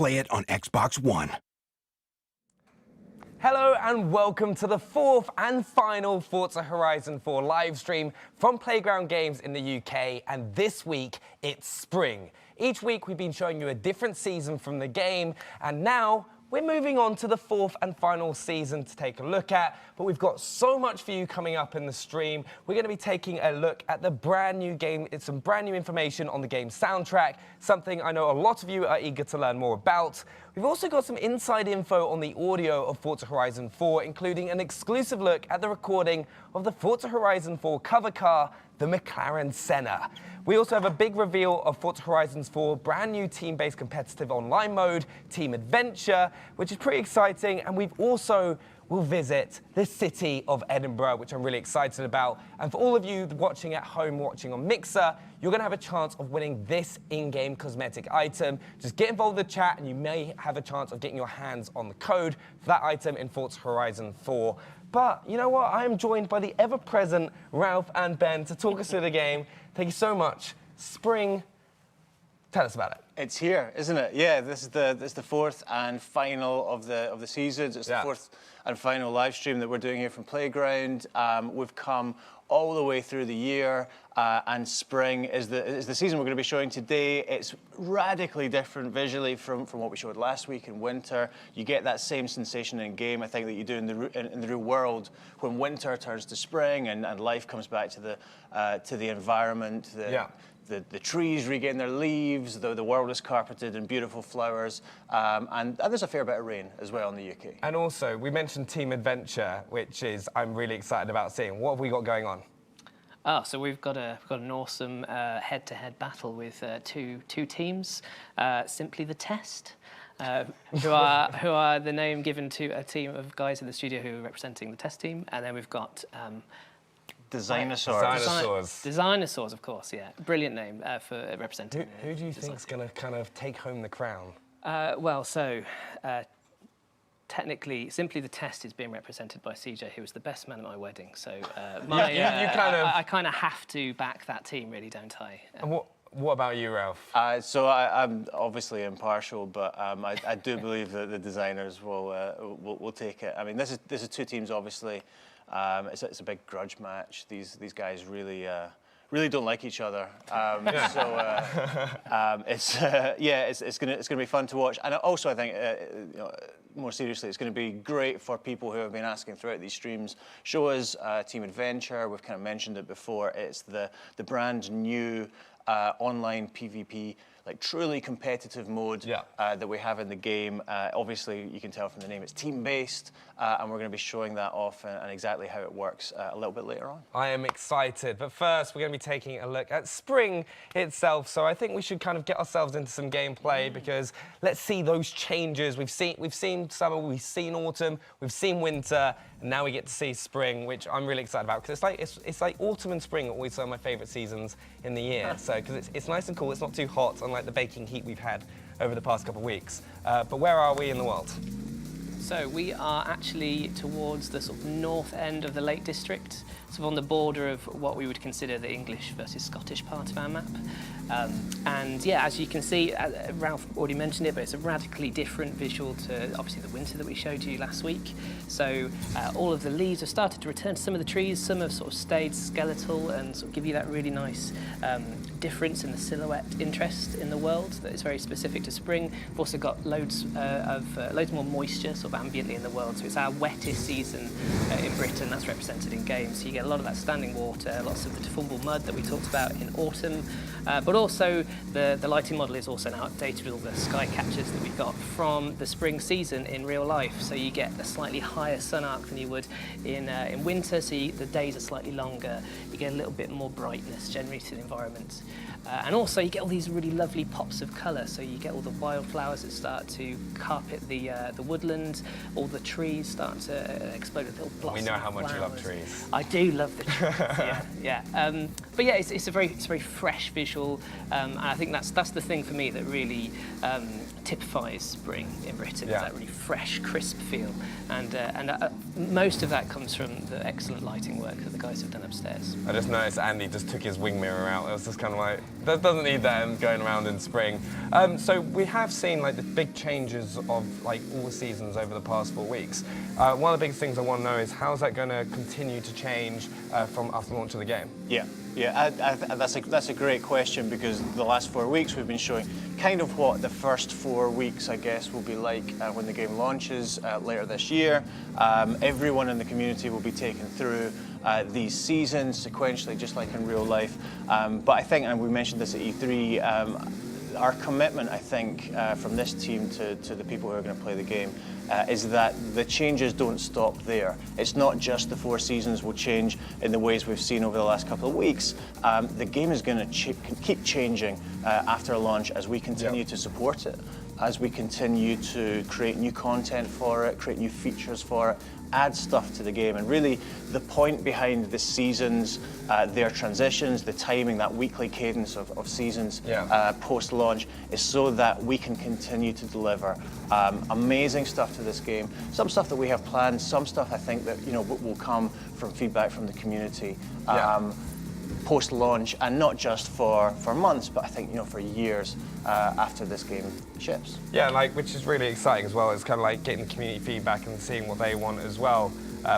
play it on Xbox One. Hello and welcome to the fourth and final Forza Horizon 4 live stream from Playground Games in the UK, and this week it's spring. Each week we've been showing you a different season from the game, and now we're moving on to the fourth and final season to take a look at, but we've got so much for you coming up in the stream. We're going to be taking a look at the brand new game. It's some brand new information on the game's soundtrack, something I know a lot of you are eager to learn more about. We've also got some inside info on the audio of Forza Horizon 4, including an exclusive look at the recording of the Forza Horizon 4 cover car, the McLaren Senna. We also have a big reveal of Forza Horizon 4 brand new team-based competitive online mode, Team Adventure, which is pretty exciting. And we've also will visit the city of Edinburgh, which I'm really excited about. And for all of you watching at home, watching on Mixer, you're gonna have a chance of winning this in-game cosmetic item. Just get involved in the chat and you may have a chance of getting your hands on the code for that item in Forza Horizon 4. But you know what? I am joined by the ever-present Ralph and Ben to talk us through the game. Thank you so much. Spring, tell us about it. It's here, isn't it? Yeah, this is the fourth and final of the seasons. It's the fourth and final live stream that we're doing here from Playground. We've come all the way through the year, and spring is the season we're going to be showing today. It's radically different visually from what we showed last week in winter. You get that same sensation in game, I think, that you do in the real world when winter turns to spring and life comes back to the environment. The trees regain their leaves, the world is carpeted in beautiful flowers, and there's a fair bit of rain as well in the UK. And also, we mentioned Team Adventure, which I'm really excited about seeing. What have we got going on? Oh, so we've got an awesome head-to-head battle with two teams. Simply the Test, who are the name given to a team of guys in the studio who are representing the Test team, and then we've got. Designers, of course, yeah. Brilliant name for representing. Who do you think is going to kind of take home the crown? Technically, Simply the Test is being represented by CJ, who was the best man at my wedding. So I kind of have to back that team, really, don't I? And what about you, Ralph? So I'm obviously impartial, but I do believe that the designers will take it. I mean, this is two teams, obviously. It's a big grudge match. These guys really don't like each other. It's gonna be fun to watch. And also, I think more seriously, it's going to be great for people who have been asking throughout these streams. Show us Team Adventure. We've kind of mentioned it before. It's the brand new online PvP, like truly competitive mode that we have in the game. Obviously, you can tell from the name, it's team-based, and we're going to be showing that off and exactly how it works a little bit later on. I am excited, but first we're going to be taking a look at spring itself. So I think we should kind of get ourselves into some gameplay because let's see those changes. We've seen summer, we've seen autumn, we've seen winter, and now we get to see spring, which I'm really excited about because it's like autumn and spring are always some of my favourite seasons in the year. So because it's nice and cool, it's not too hot, unlike the baking heat we've had over the past couple of weeks. But where are we in the world? So we are actually towards the sort of north end of the Lake District, sort of on the border of what we would consider the English versus Scottish part of our map. And yeah, as you can see, Ralph already mentioned it, but it's a radically different visual to obviously the winter that we showed you last week. So all of the leaves have started to return to some of the trees. Some have sort of stayed skeletal and sort of give you that really nice difference in the silhouette interest in the world that is very specific to spring. We've also got loads more moisture sort of ambiently in the world. So it's our wettest season in Britain. That's represented in games. So you get a lot of that standing water, lots of the tumble mud that we talked about in autumn. But also the lighting model is also now updated with all the sky catchers that we got from the spring season in real life. So you get a slightly higher sun arc than you would in winter. So the days are slightly longer. You get a little bit more brightness generally to the environment. And also you get all these really lovely pops of colour. So you get all the wildflowers that start to carpet the woodland. All the trees start to explode with little blossoms. We know how much you love trees. I do love the trees. yeah. But yeah, it's a very fresh visual, and I think that's the thing for me that really typifies spring in Britain. Is that really fresh, crisp feel, and most of that comes from the excellent lighting work that the guys have done upstairs. I just noticed Andy just took his wing mirror out. It was just kind of Like, that doesn't need them going around in spring. So we have seen like the big changes of like all the seasons over the past 4 weeks. One of the biggest things I want to know is how's that going to continue to change from after the launch of the game? Yeah, that's a great question, because the last 4 weeks we've been showing kind of what the first 4 weeks, I guess, will be like when the game launches later this year. Everyone in the community will be taken through these seasons sequentially, just like in real life. But I think, and we mentioned this at E3, our commitment, I think, from this team to the people who are going to play the game is that the changes don't stop there. It's not just the 4 seasons will change in the ways we've seen over the last couple of weeks. The game is going to keep changing after launch as we continue to support it, as we continue to create new content for it, create new features for it, add stuff to the game. And really, the point behind the seasons, their transitions, the timing, that weekly cadence of seasons post-launch, is so that we can continue to deliver amazing stuff to this game. Some stuff that we have planned, some stuff I think that will come from feedback from the community. Post-launch, and not just for months, but I think for years after this game ships. Yeah, like, which is really exciting as well. It's kind of like getting community feedback and seeing what they want as well.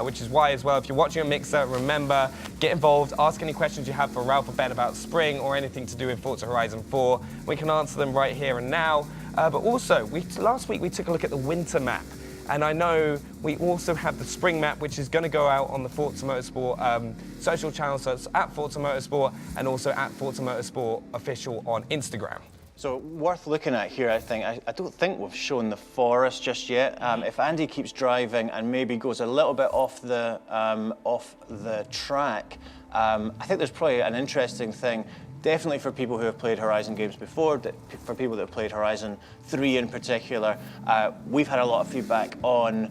Which is why as well, if you're watching on Mixer, remember, get involved, ask any questions you have for Ralph or Ben about Spring or anything to do with Forza Horizon 4. We can answer them right here and now. But also, last week we took a look at the winter map. And I know we also have the spring map, which is going to go out on the Forza Motorsport social channels. So it's at Forza Motorsport and also at Forza Motorsport official on Instagram. So worth looking at here, I think. I don't think we've shown the forest just yet. If Andy keeps driving and maybe goes a little bit off the track, I think there's probably an interesting thing. Definitely for people who have played Horizon games before, for people that have played Horizon 3 in particular, we've had a lot of feedback on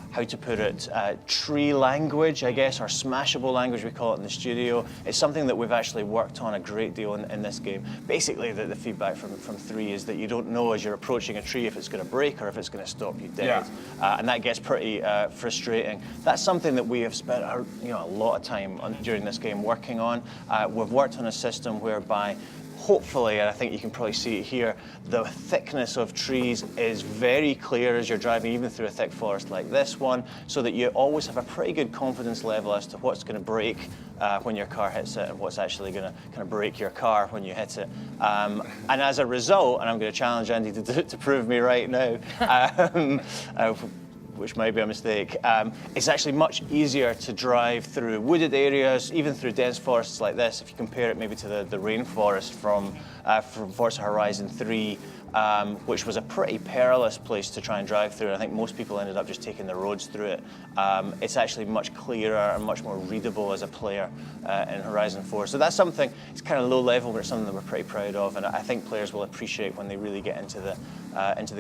how to put it, tree language, I guess, or smashable language, we call it in the studio. It's something that we've actually worked on a great deal in this game. Basically, the feedback from 3 is that you don't know as you're approaching a tree if it's going to break or if it's going to stop you dead. And that gets pretty frustrating. That's something that we have spent a lot of time during this game working on. We've worked on a system whereby hopefully, and I think you can probably see it here, the thickness of trees is very clear as you're driving, even through a thick forest like this one, so that you always have a pretty good confidence level as to what's going to break when your car hits it and what's actually going to kind of break your car when you hit it. And as a result, and I'm going to challenge Andy to prove me right now, which might be a mistake, it's actually much easier to drive through wooded areas, even through dense forests like this, if you compare it maybe to the rainforest from Forza Horizon 3, which was a pretty perilous place to try and drive through. I think most people ended up just taking the roads through it. It's actually much clearer and much more readable as a player in Horizon 4. So that's something, it's kind of low level, but it's something that we're pretty proud of, and I think players will appreciate when they really get into the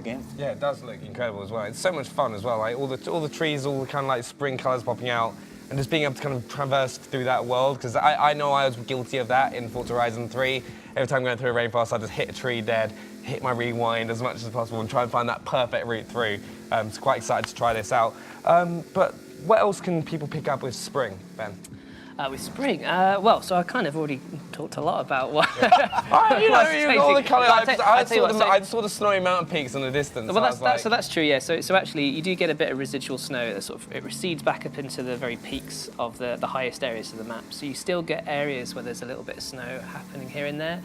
game. Yeah, it does look incredible as well. It's so much fun as well. Like all the trees, all the kind of like spring colours popping out, and just being able to kind of traverse through that world, because I know I was guilty of that in Forza Horizon 3. Every time going through a rainforest, I just hit a tree dead, hit my rewind as much as possible and try and find that perfect route through. So quite excited to try this out. But what else can people pick up with Spring, Ben? With Spring, well, so I kind of already talked a lot about what. All the colour. I saw the snowy mountain peaks in the distance. Well, that's true, yeah. So actually, you do get a bit of residual snow that sort of it recedes back up into the very peaks of the highest areas of the map. So you still get areas where there's a little bit of snow happening here and there.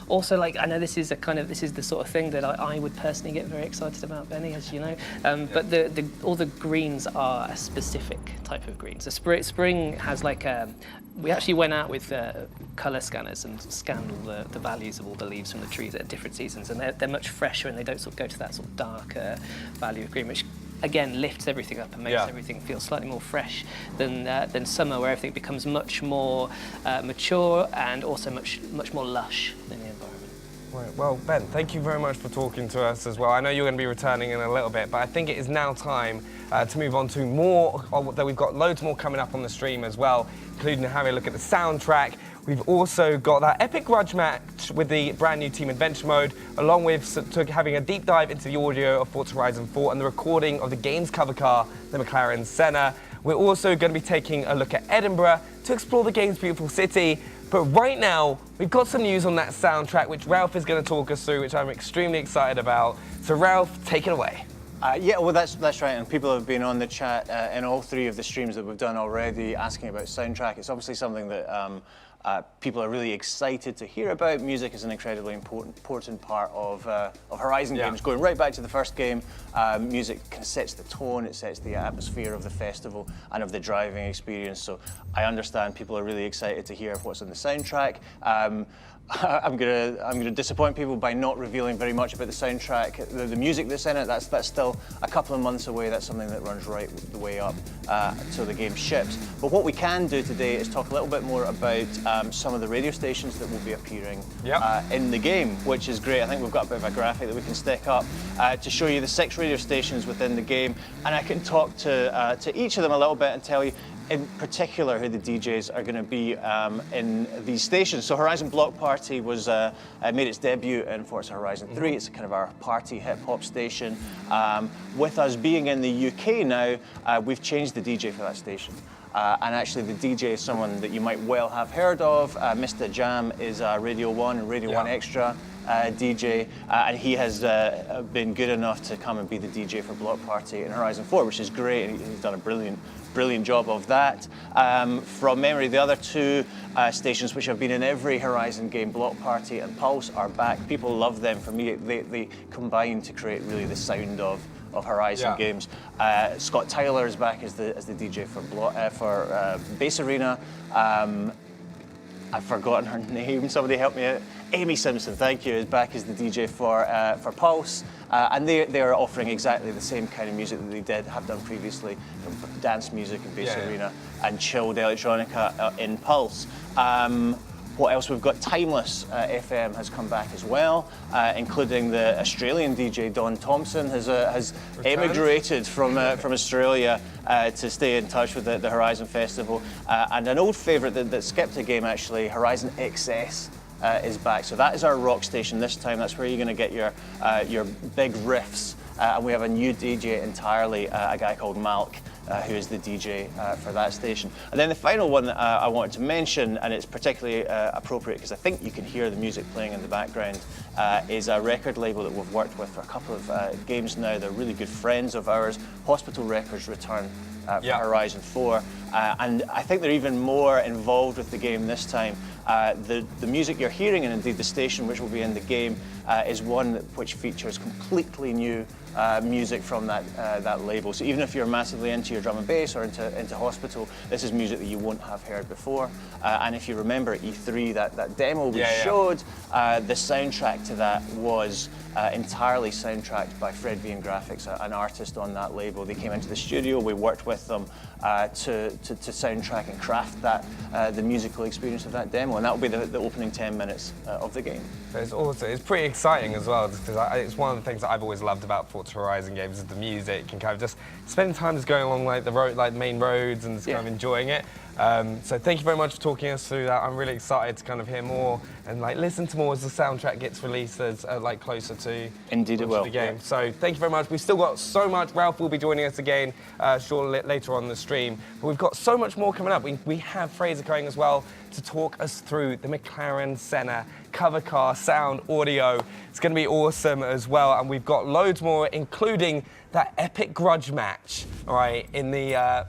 Also, like I know this is the sort of thing that I would personally get very excited about, Benny, as you know. But all the greens are a specific type of green. So Spring has like we actually went out with colour scanners and scanned all the values of all the leaves from the trees at different seasons, and they're much fresher and they don't sort of go to that sort of darker value of green, which again lifts everything up and makes everything feel slightly more fresh than summer, where everything becomes much more mature and also much more lush in the environment. Right. Well, Ben, thank you very much for talking to us as well. I know you're going to be returning in a little bit, but I think it is now time to move on to more. We've got loads more coming up on the stream as well, including having a look at the soundtrack. We've also got that epic grudge match with the brand new Team Adventure mode, along with having a deep dive into the audio of Forza Horizon 4 and the recording of the game's cover car, the McLaren Senna. We're also going to be taking a look at Edinburgh to explore the game's beautiful city. But right now, we've got some news on that soundtrack, which Ralph is going to talk us through, which I'm extremely excited about. So Ralph, take it away. Yeah, well, that's right, and people have been on the chat in all 3 of the streams that we've done already asking about soundtrack. It's obviously something that people are really excited to hear about. Music is an incredibly important part of Horizon games. Going right back to the first game, music kind of sets the tone, it sets the atmosphere of the festival and of the driving experience. So I understand people are really excited to hear what's on the soundtrack. I'm gonna disappoint people by not revealing very much about the soundtrack. The music that's in it, that's still a couple of months away. That's something that runs right the way up till the game ships. But what we can do today is talk a little bit more about some of the radio stations that will be appearing in the game, which is great. I think we've got a bit of a graphic that we can stick up to show you the 6 radio stations within the game, and I can talk to each of them a little bit and tell you in particular who the DJs are going to be in these stations. So Horizon Block Party was made its debut in Forza Horizon 3. It's kind of our party hip-hop station. With us being in the UK now, we've changed the DJ for that station. And actually the DJ is someone that you might well have heard of. Mr. Jam is Radio 1 and Radio 1 Extra DJ, and he has been good enough to come and be the DJ for Block Party in Horizon 4, which is great. He's done a brilliant job of that. From memory, the other 2 stations which have been in every Horizon game, Block Party and Pulse, are back. People love them. For me, they combine to create really the sound of Horizon games. Scott Tyler is back as the DJ for Bass Arena. I've forgotten her name. Somebody help me out. Amy Simpson, thank you, is back as the DJ for Pulse. And they are offering exactly the same kind of music that they have done previously, dance music in Bass Arena and chilled electronica in Pulse. What else? We've got Timeless FM has come back as well, including the Australian DJ Don Thompson has emigrated from Australia to stay in touch with the Horizon Festival. And an old favourite that skipped a game actually, Horizon XS. Is back. So that is our rock station this time. That's where you're going to get your big riffs. And we have a new DJ entirely, a guy called Malk, who is the DJ for that station. And then the final one that I wanted to mention, and it's particularly appropriate because I think you can hear the music playing in the background, is a record label that we've worked with for a couple of games now. They're really good friends of ours. Hospital Records return for Horizon 4. And I think they're even more involved with the game this time. The music you're hearing, and indeed the station which will be in the game, is one which features completely new music from that label. So even if you're massively into your drum and bass or into Hospital, this is music that you won't have heard before. And if you remember at E3, that demo we showed, the soundtrack to that was entirely soundtracked by Fred V and Graphics, an artist on that label. They came into the studio, we worked with them to soundtrack and craft the musical experience of that demo, and that will be the opening 10 minutes of the game. It's pretty exciting as well, because it's one of the things that I've always loved about Forza Horizon games is the music and kind of just spending time just going along like the road, like main roads, and just kind of enjoying it. So thank you very much for talking us through that. I'm really excited to kind of hear more and like listen to more as the soundtrack gets released as like closer to the game. So thank you very much. We've still got so much. Ralph will be joining us again shortly later on the stream. But we've got so much more coming up. We have Fraser coming as well to talk us through the McLaren Senna cover car, sound, audio. It's going to be awesome as well. And we've got loads more, including that epic grudge match, all right, in the,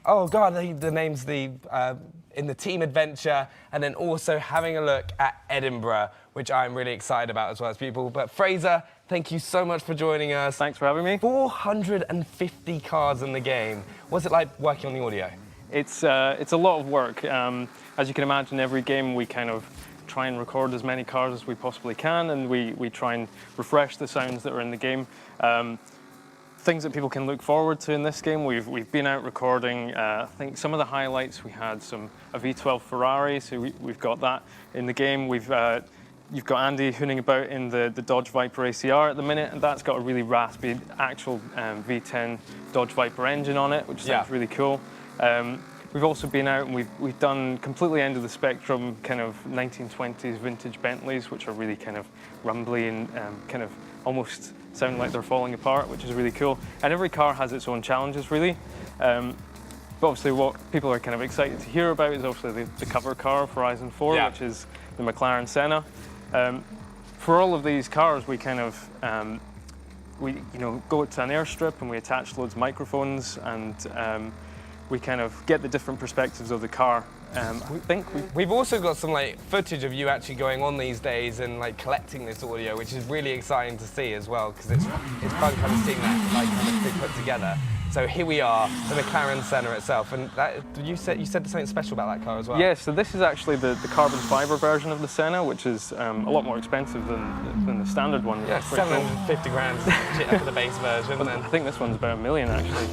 oh God, the name's in the team adventure, and then also having a look at Edinburgh, which I'm really excited about as well as people. But Fraser, thank you so much for joining us. Thanks for having me. 450 cars in the game. What's it like working on the audio? It's a lot of work. As you can imagine, every game we kind of try and record as many cars as we possibly can, and we try and refresh the sounds that are in the game. Things that people can look forward to in this game, we've been out recording, I think some of the highlights, we had a V12 Ferrari, so we've got that in the game. You've got Andy hooning about in the Dodge Viper ACR at the minute, and that's got a really raspy actual V10 Dodge Viper engine on it, which sounds really cool. We've also been out and we've done completely end of the spectrum kind of 1920s vintage Bentleys, which are really kind of rumbly and kind of almost sound like they're falling apart, which is really cool. And every car has its own challenges, really. But obviously what people are kind of excited to hear about is obviously the cover car of Horizon 4, which is the McLaren Senna. For all of these cars, we kind of we go to an airstrip and we attach loads of microphones, and we kind of get the different perspectives of the car. I think we've also got some like footage of you actually going on these days and like collecting this audio, which is really exciting to see as well, because it's fun kind of seeing that like kind of be put together. So here we are, the McLaren Senna itself, and that, you said something special about that car as well. Yeah, so this is actually the carbon fibre version of the Senna, which is a lot more expensive than the standard one. Yeah, 750 grand for the base version. But I think this one's about $1 million actually.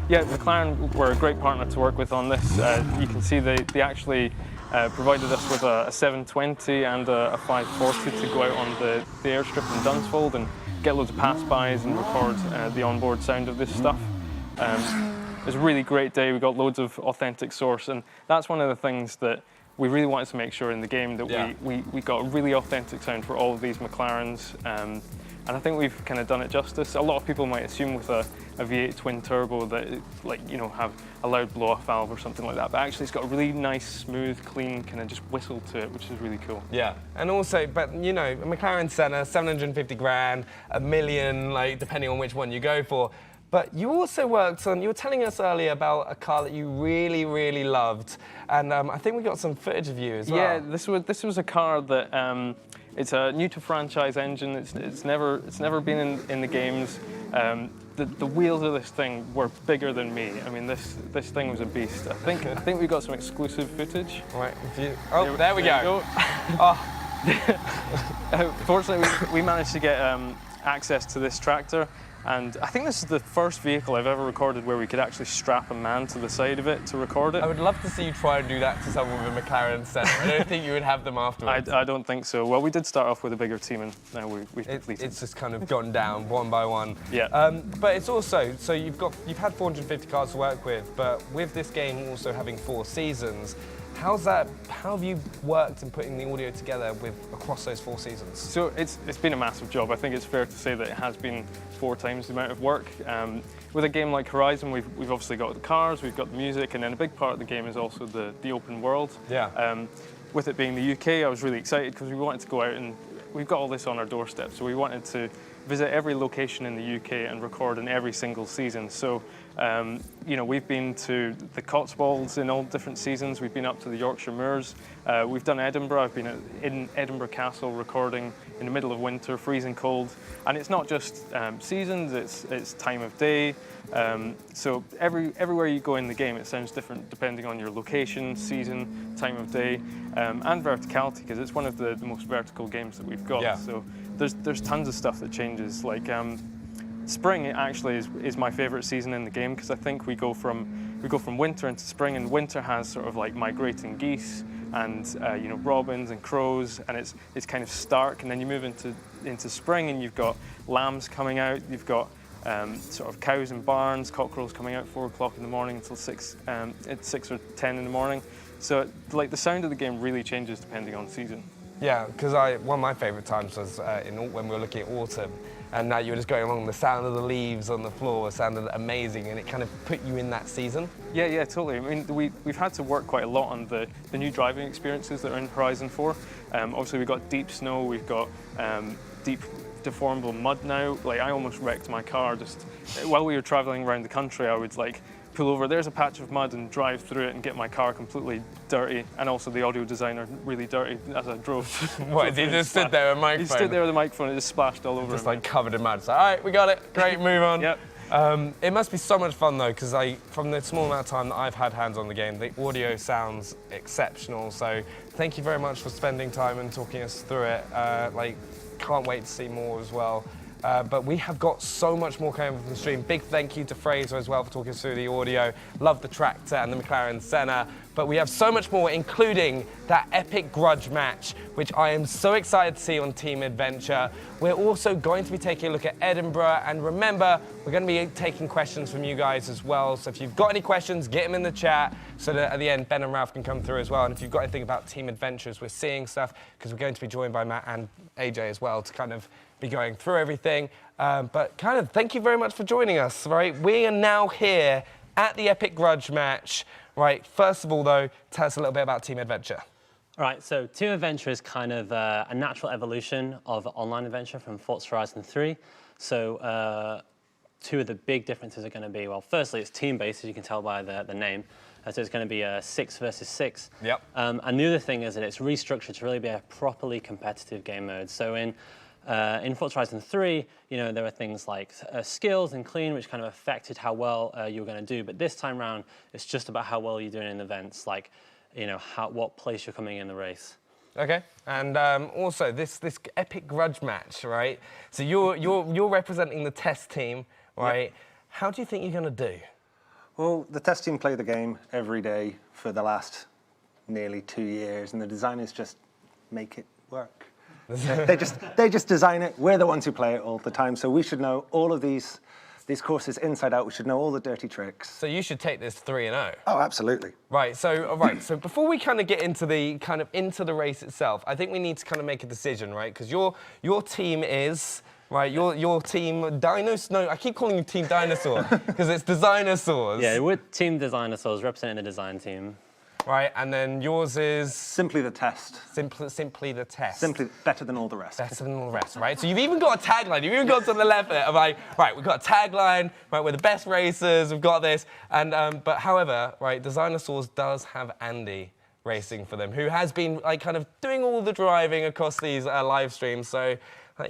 Yeah, McLaren were a great partner to work with on this. You can see they actually provided us with a 720 and a 540 to go out on the airstrip in Dunsfold and get loads of pass-bys and record the onboard sound of this stuff. It was a really great day. We got loads of authentic source, and that's one of the things that we really wanted to make sure in the game, that we got a really authentic sound for all of these McLarens. And I think we've kind of done it justice. A lot of people might assume with a V8 twin turbo that it, have a loud blow-off valve or something like that, but actually it's got a really nice, smooth, clean kind of just whistle to it, which is really cool. Yeah, and also, but a McLaren Senna, 750 grand, $1 million, like depending on which one you go for. But you also worked on, you were telling us earlier about a car that you really, really loved, and I think we got some footage of you as well. Yeah, this was a car that it's a new to franchise engine. It's never been in the games. The wheels of this thing were bigger than me. I mean, this thing was a beast. I think we got some exclusive footage. Right. There we go. Fortunately, we managed to get access to this tractor. And I think this is the first vehicle I've ever recorded where we could actually strap a man to the side of it to record it. I would love to see you try and do that to someone with a McLaren Senna. I don't think you would have them afterwards. I don't think so. Well, we did start off with a bigger team, and now we've completed. It's just kind of gone down one by one. Yeah. But it's also, so you've had 450 cars to work with, but with this game also having 4 seasons, how have you worked in putting the audio together across those 4 seasons? So it's been a massive job. I think it's fair to say that it has been 4 times the amount of work. With a game like Horizon, we've obviously got the cars, we've got the music, and then a big part of the game is also the open world. Yeah. With it being the UK, I was really excited because we wanted to go out and we've got all this on our doorstep. So we wanted to visit every location in the UK and record in every single season. So, we've been to the Cotswolds in all different seasons. We've been up to the Yorkshire Moors. We've done Edinburgh. I've been in Edinburgh Castle recording in the middle of winter, freezing cold. And it's not just seasons, it's time of day. So everywhere you go in the game, it sounds different depending on your location, season, time of day, and verticality, because it's one of the most vertical games that we've got. Yeah. So there's tons of stuff that changes. Like spring actually is my favorite season in the game, because I think we go from winter into spring, and winter has sort of like migrating geese and robins and crows, and it's kind of stark, and then you move into spring and you've got lambs coming out, you've got sort of cows in barns, cockerels coming out 4 o'clock in the morning until 6 or 10 in the morning. So like the sound of the game really changes depending on season. Yeah, because one of my favourite times was when we were looking at autumn, and now you were just going along, the sound of the leaves on the floor sounded amazing, and it kind of put you in that season. Yeah, totally. I mean, we've had to work quite a lot on the new driving experiences that are in Horizon 4. Obviously, we've got deep snow, we've got deep deformable mud now. Like, I almost wrecked my car just while we were traveling around the country. I would pull over, there's a patch of mud, and drive through it and get my car completely dirty, and also the audio designer really dirty as I drove. What, he just stood there with a microphone? He stood there with a microphone, it just splashed all over just him. Like covered in mud. It's like, all right, we got it, great, move on. Yep. It must be so much fun though, because from the small amount of time that I've had hands on the game, the audio sounds exceptional. So thank you very much for spending time and talking us through it. Can't wait to see more as well. But we have got so much more coming from the stream. Big thank you to Fraser as well for talking us through the audio. Love the tractor and the McLaren Senna. But we have so much more, including that epic grudge match, which I am so excited to see on Team Adventure. We're also going to be taking a look at Edinburgh. And remember, we're going to be taking questions from you guys as well. So if you've got any questions, get them in the chat so that at the end, Ben and Ralph can come through as well. And if you've got anything about Team Adventures, we're seeing stuff, because we're going to be joined by Matt and AJ as well to kind of be going through everything. But kind of thank you very much for joining us, right? We are now here at the Epic Grudge match. Right, first of all, though, tell us a little bit about Team Adventure. All right, so Team Adventure is kind of a natural evolution of online adventure from Forza Horizon 3. So two of the big differences are going to be, well, firstly, it's team-based, as you can tell by the name. So it's going to be a 6 versus 6. Yep. And the other thing is that it's restructured to really be a properly competitive game mode. So in Forza Horizon 3, you know, there were things like skills and clean, which kind of affected how well you were going to do. But this time round, it's just about how well you're doing in events, like, you know, what place you're coming in the race. Okay, and also this Epic Grudge match, right? So you're representing the test team, right? Yep. How do you think you're going to do? Well, the test team play the game every day for the last nearly 2 years, and the designers just make it work. they just design it. We're the ones who play it all the time, so we should know all of these courses inside out. We should know all the dirty tricks. So you should take this 3-0. Oh, absolutely. Right. So before we kind of get into the race itself, I think we need to kind of make a decision, right? Because your team is. Right, your team Dinosaurs. No, I keep calling you Team Dinosaur because it's Designsaurs. Yeah, we're Team Designsaurs representing the design team. Right, and then yours is Simply the Test. Simply the Test. Simply better than all the rest. Better than all the rest, right? So you've even got a tagline. You've even got to the left of it. I'm like, right, we've got a tagline. Right, we're the best racers. We've got this. And but however, right, Designsaurs does have Andy racing for them, who has been like kind of doing all the driving across these live streams. So.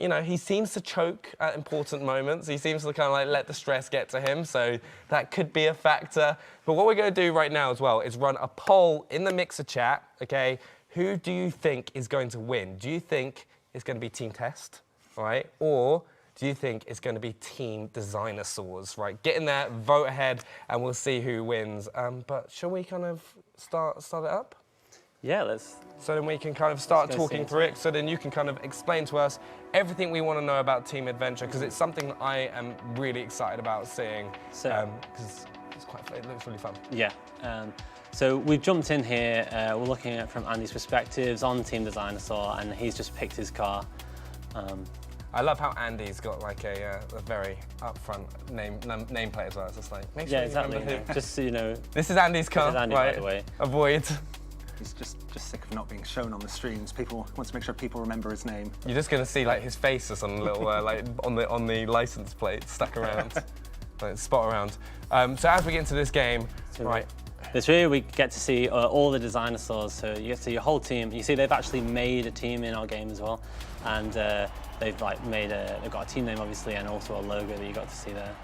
You know, he seems to choke at important moments. He seems to kind of like let the stress get to him, so that could be a factor. But what we're going to do right now as well is run a poll in the Mixer chat, okay? Who do you think is going to win? Do you think it's going to be Team Test, right? Or do you think it's going to be Team Designsaurs, right? Get in there, vote ahead, and we'll see who wins. But shall we kind of start it up? Yeah, let's. So then we can kind of start talking through it, so then you can kind of explain to us everything we want to know about Team Adventure, because it's something that I am really excited about seeing, because it looks really fun. Yeah. So we've jumped in here, we're looking at it from Andy's perspectives on Team Designsaur, and he's just picked his car. I love how Andy's got like a very upfront nameplate as well. It's just like, make sure you exactly. remember who. Just so you know. This is Andy's car, This is Andy, right? by the way. Avoid. He's just sick of not being shown on the streams. People wants to make sure people remember his name. You're just going to see like his face just on a little like on the license plate stuck around, like spot around. So as we get into this game, right. This really we get to see all the Designsaurs. So you get to see your whole team. You see they've actually made a team in our game as well, and they've like they've got a team name obviously, and also a logo that you got to see there.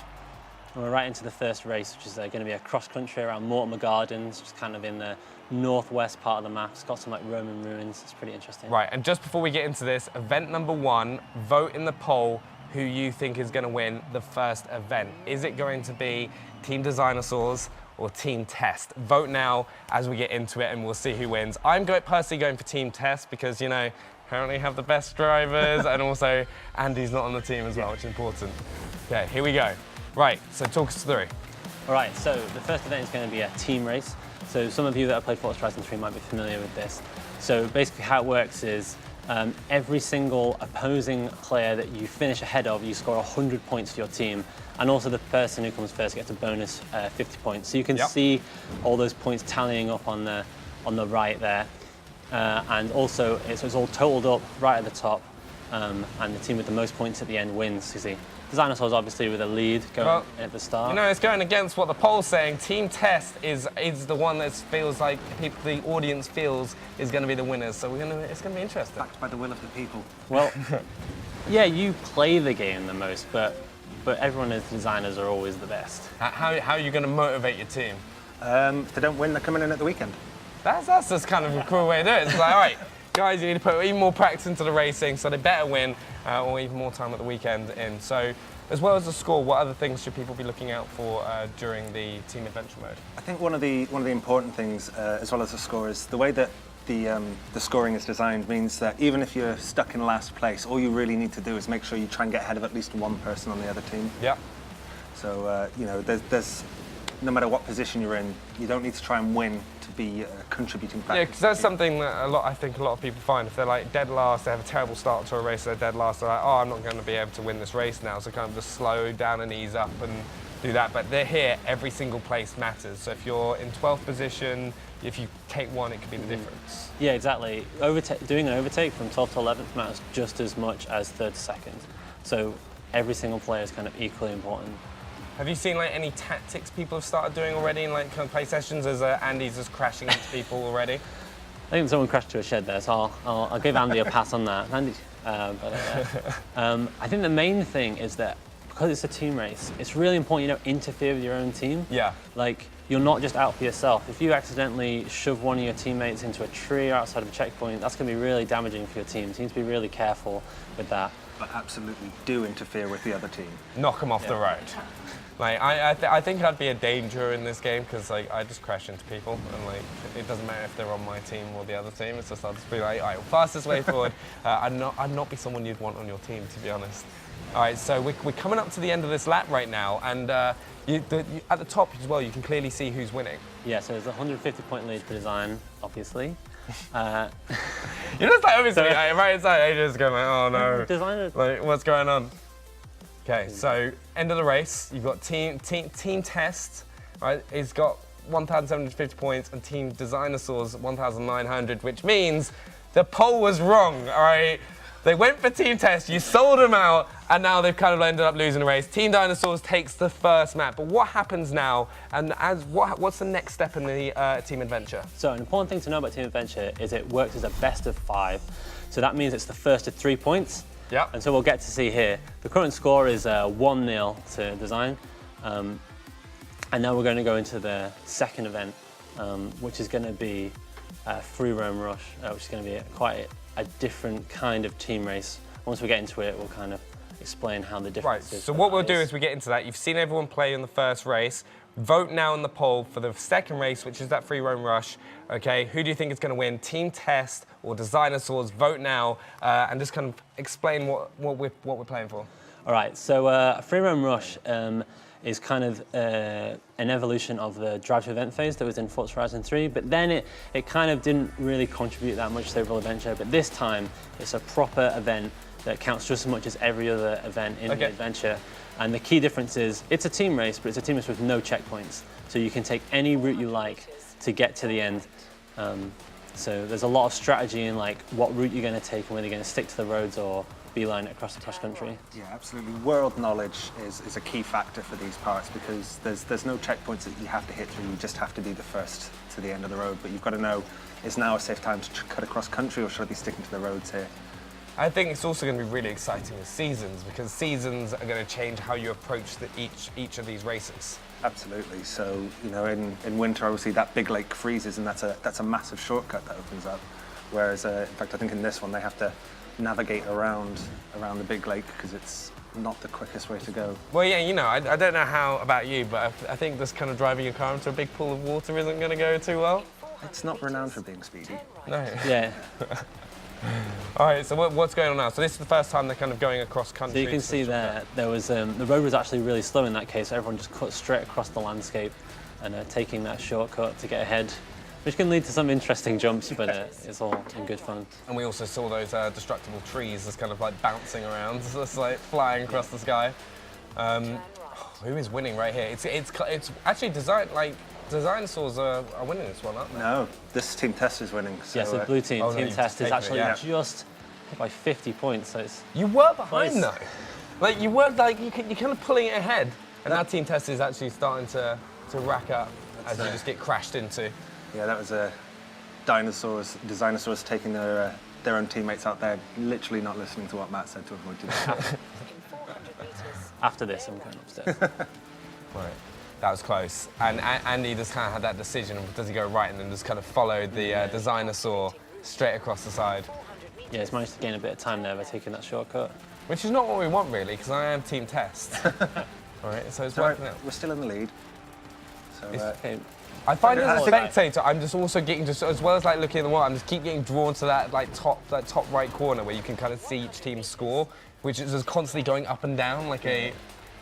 And we're right into the first race, which is going to be a cross country around Mortimer Gardens, just kind of in the northwest part of the map. It's got some like Roman ruins. It's pretty interesting. Right, and just before we get into this, event number 1, vote in the poll who you think is going to win the first event. Is it going to be Team Designsaurs or Team Test? Vote now as we get into it, and we'll see who wins. I'm personally going for Team Test because, you know, apparently have the best drivers, and also Andy's not on the team as well, which is important. Okay, here we go. Right, so talk us through. All right, so the first event is going to be a team race. So some of you that have played Forza Horizon 3 might be familiar with this. So basically how it works is every single opposing player that you finish ahead of, you score 100 points for your team. And also the person who comes first gets a bonus 50 points. So you can see all those points tallying up on the right there. And also it's all totaled up right at the top. And the team with the most points at the end wins, you see. Designsaurs obviously with a lead going at the start. You know, it's going against what the poll's saying. Team Test is the one that feels like the audience feels is going to be the winners. So it's going to be interesting. Backed by the will of the people. Well, yeah, you play the game the most, but everyone as designers are always the best. How are you going to motivate your team? If they don't win, they're coming in at the weekend. That's just kind of a cool way to do it. It's like, all right, guys, you need to put even more practice into the racing, so they better win, or even more time at the weekend in. So, as well as the score, what other things should people be looking out for during the Team Adventure mode? I think one of the important things, as well as the score, is the way that the scoring is designed means that even if you're stuck in last place, all you really need to do is make sure you try and get ahead of at least one person on the other team. Yeah. So, you know, there's no matter what position you're in, you don't need to try and win to be a contributing factor. Yeah, because that's something that I think a lot of people find. If they're like dead last, they have a terrible start to a race, they're dead last, they're like, oh, I'm not going to be able to win this race now, so kind of just slow down and ease up and do that. But they're here, every single place matters. So if you're in 12th position, if you take one, it could be the difference. Yeah, exactly. Doing an overtake from 12th to 11th matters just as much as 3rd to 2nd. So every single player is kind of equally important. Have you seen like any tactics people have started doing already in like kind of play sessions as Andy's just crashing into people already? I think someone crashed to a shed there, so I'll give Andy a pass on that. Andy, I think the main thing is that because it's a team race, it's really important you don't interfere with your own team. Yeah. Like, you're not just out for yourself. If you accidentally shove one of your teammates into a tree or outside of a checkpoint, that's going to be really damaging for your team. You need to be really careful with that. But absolutely do interfere with the other team. Knock them off the road. Like, I think I'd be a danger in this game because like I just crash into people and like it doesn't matter if they're on my team or the other team. It's just I'll just be like, all right, fastest way forward. I'd not be someone you'd want on your team, to be honest. All right, so we're coming up to the end of this lap right now, and at the top as well, you can clearly see who's winning. Yeah, so there's a 150-point lead for design, obviously. You're just like obviously right inside, Adrian's going like, oh no, Designer. like what's going on? Okay, so end of the race, you've got team test, right? It's got 1,750 points, and team dinosaurs 1,900, which means the poll was wrong. All right, they went for team test, you sold them out, and now they've kind of ended up losing the race. Team Dinosaurs takes the first map, but what happens now? And what's the next step in the team adventure? So an important thing to know about team adventure is it works as a best of 5. So that means it's the first of 3 points. Yeah. And so we'll get to see here. The current score is 1-0 to design. And now we're going to go into the second event, which is going to be Free Roam Rush, which is going to be quite a different kind of team race. Once we get into it, we'll kind of explain how the difference is. Right, so what we'll do is we get into that. You've seen everyone play in the first race. Vote now in the poll for the second race, which is that Free Roam Rush. Okay, who do you think is going to win? Team Test or Dinosaurs? Vote now, and just kind of explain what we're playing for. All right, so Free Roam Rush is kind of an evolution of the Drive to Event phase that was in Forza Horizon 3, but then it kind of didn't really contribute that much to the overall adventure, but this time it's a proper event that counts just as much as every other event in the adventure. And the key difference is it's a team race, but it's a team race with no checkpoints. So you can take any route you like to get to the end. So there's a lot of strategy in like what route you're going to take and whether you're going to stick to the roads or beeline it across the posh country. Yeah, absolutely. World knowledge is a key factor for these parts because there's no checkpoints that you have to hit through. You just have to be the first to the end of the road. But you've got to know, is now a safe time to cut across country or should I be sticking to the roads here? I think it's also going to be really exciting with seasons because seasons are going to change how you approach each of these races. Absolutely. So, you know, in winter, obviously that big lake freezes and that's a massive shortcut that opens up. Whereas, in fact, I think in this one they have to navigate around the big lake because it's not the quickest way to go. Well, yeah, you know, I don't know how about you, but I think this kind of driving your car into a big pool of water isn't going to go too well. It's not renowned for being speedy. No. Yeah. All right, so what's going on now? So this is the first time they're kind of going across country. So you can see there was the road was actually really slow in that case. So everyone just cut straight across the landscape and taking that shortcut to get ahead, which can lead to some interesting jumps, but it's all in good fun. And we also saw those destructible trees just kind of like bouncing around, just like flying across the sky. Who is winning right here? It's actually Dinosaurs are winning this one, aren't they? No, this Team Test is winning. So, Yes, the blue team, no, Team you've Test is taken it, actually yeah. just by 50 points. So it's You were behind Nice. though. Like you were like you're kind of pulling it ahead, and that Team Test is actually starting to rack up as you just get crashed into. yeah, that was Dinosaurs taking their own teammates out there, literally not listening to what Matt said to avoid doing. after this, I'm going upstairs. Right. That was close. And Andy just kind of had that decision of does he go right and then just kind of followed the Dinosaur straight across the side. Yeah, it's managed to gain a bit of time there by taking that shortcut. Which is not what we want really, because I am Team Test. All right, so it's working out. We're still in the lead. So, Okay. I find I as a think- spectator, I'm just also getting as well as like looking at the wall, I'm just keep getting drawn to that top right corner where you can kind of see each team's score, which is just constantly going up and down like a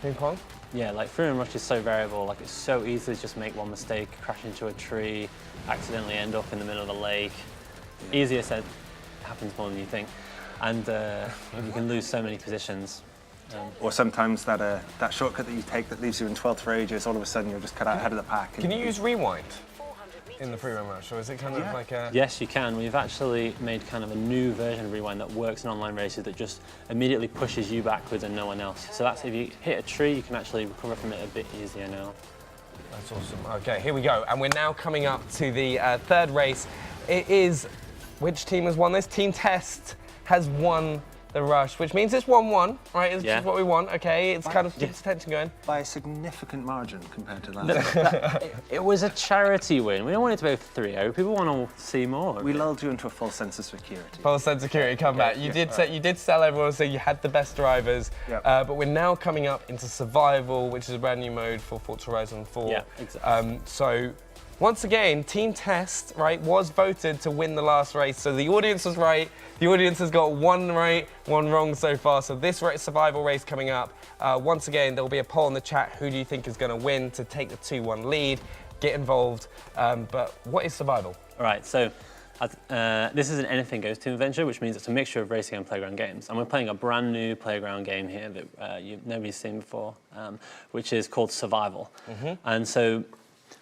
ping pong. Yeah, like Free Roam Rush is so variable. Like it's so easy to just make one mistake, crash into a tree, accidentally end up in the middle of the lake. Easier said, happens more than you think, and you can lose so many positions. Or sometimes that shortcut that you take that leaves you in 12th for ages, all of a sudden you're just cut out ahead of the pack. Can you use rewind in the free-run match, or is it kind of like a... Yes, you can. We've actually made kind of a new version of Rewind that works in online races that just immediately pushes you backwards and no one else. So that's if you hit a tree, you can actually recover from it a bit easier now. That's awesome. Okay, here we go. And we're now coming up to the third race. It is... Which team has won this? Team Test has won the rush, which means it's 1-1, right? It's just what we want, okay? It's kind of keeps tension going. By a significant margin compared to last year. It was a charity win. We don't want it to be 3-0. People want to see more. We lulled you into a false sense of security. False sense of security, come back. You did sell everyone, so you had the best drivers. Yep. But we're now coming up into Survival, which is a brand new mode for Forza Horizon 4. Yeah, exactly. So, once again, Team Test, right, was voted to win the last race. So the audience was right. The audience has got one right, one wrong so far. So this survival race coming up, once again, there will be a poll in the chat. Who do you think is going to win to take the 2-1 lead? Get involved. But what is survival? All right, so this is an anything goes to adventure, which means it's a mixture of racing and playground games. And we're playing a brand new playground game here that nobody's seen before, which is called Survival. And so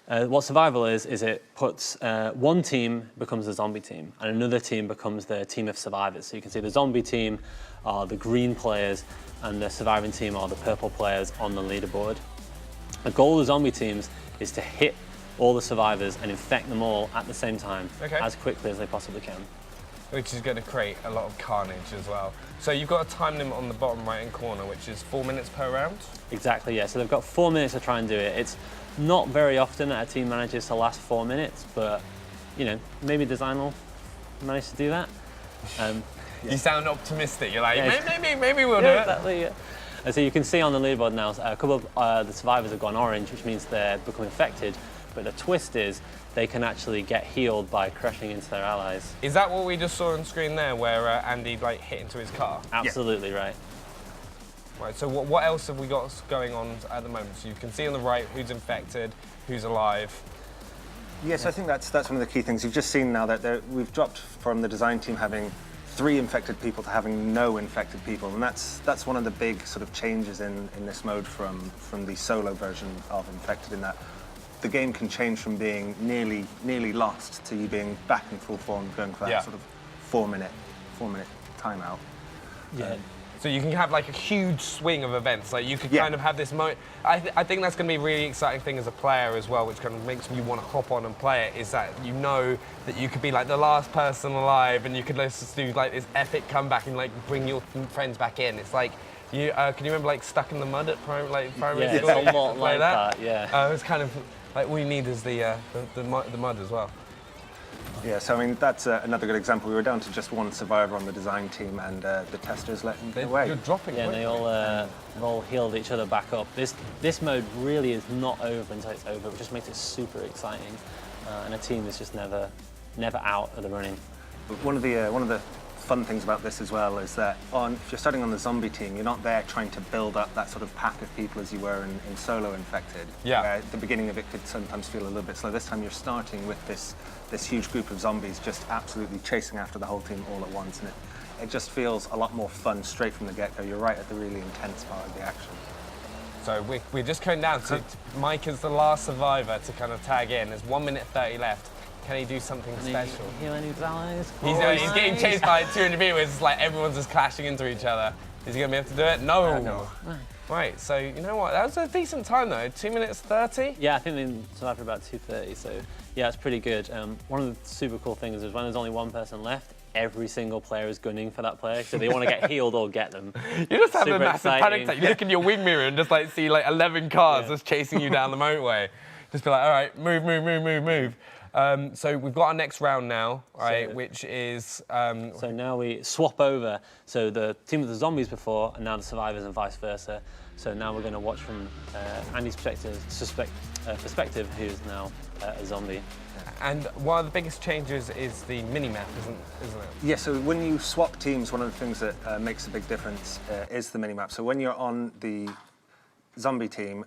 what Survival is it puts one team becomes a zombie team and another team becomes the team of survivors. So you can see the zombie team are the green players and the surviving team are the purple players on the leaderboard. The goal of the zombie teams is to hit all the survivors and infect them all at the same time as quickly as they possibly can. Which is going to create a lot of carnage as well. So you've got a time limit on the bottom right-hand corner, which is 4 minutes per round? Exactly, yeah. So they've got 4 minutes to try and do it. It's not very often that a team manages to last 4 minutes, but, you know, maybe design will manage to do that. You sound optimistic. You're like, Yeah. maybe we'll do it. Exactly, yeah. And so you can see on the leaderboard now, a couple of the survivors have gone orange, which means they're becoming infected. But the twist is they can actually get healed by crashing into their allies. Is that what we just saw on screen there, where Andy hit into his car? Absolutely right. Right, so what else have we got going on at the moment? So you can see on the right who's infected, who's alive. Yes, I think that's one of the key things. You've just seen now that we've dropped from the design team having 3 infected people to having no infected people, and that's one of the big sort of changes in this mode from the solo version of Infected, in that the game can change from being nearly lost to you being back in full form, going for that sort of 4 minute timeout. Yeah. So you can have a huge swing of events. Like you could kind of have this moment. I think that's going to be a really exciting thing as a player as well, which kind of makes you want to hop on and play it. Is that you know that you could be the last person alive, and you could just do this epic comeback and bring your friends back in. It's like you can you remember Stuck in the Mud at primary school? It's a lot like that. Yeah. It's kind of all you need is the mud as well. Yeah, so I mean, that's another good example. We were down to just one survivor on the design team, and the testers let him get away. You're dropping. Yeah, and they all healed each other back up. This mode really is not over until it's over, which just makes it super exciting. And a team is just never out of the running. One of the fun things about this as well is that if you're starting on the zombie team, you're not there trying to build up that sort of pack of people as you were in solo Infected. Yeah. Where at the beginning of it could sometimes feel a little bit slow. This time you're starting with this huge group of zombies just absolutely chasing after the whole team all at once, and it just feels a lot more fun straight from the get-go. You're right at the really intense part of the action. So we're just going down to Mike is the last survivor to kind of tag in. There's 1 minute 30 left. Can he do something special? Heal any allies? He's getting chased by 200 people. It's everyone's just clashing into each other. Is he going to be able to do it? No. No. Right, so you know what? That was a decent time though. 2 minutes 30? Yeah, I think they survived for about 2:30, so yeah, it's pretty good. One of the super cool things is when there's only one person left, every single player is gunning for that player, so they want to get healed or get them. You just have a Super massive panic attack. You look in your wing mirror and just see 11 cars just chasing you down the motorway. Just be all right, move. So we've got our next round now, right, which is... So now we swap over. So the team with the zombies before, and now the survivors and vice versa. So now we're going to watch from Andy's perspective, who's now a zombie. And one of the biggest changes is the mini-map, isn't it? Yeah, so when you swap teams, one of the things that makes a big difference is the mini-map. So when you're on the zombie team,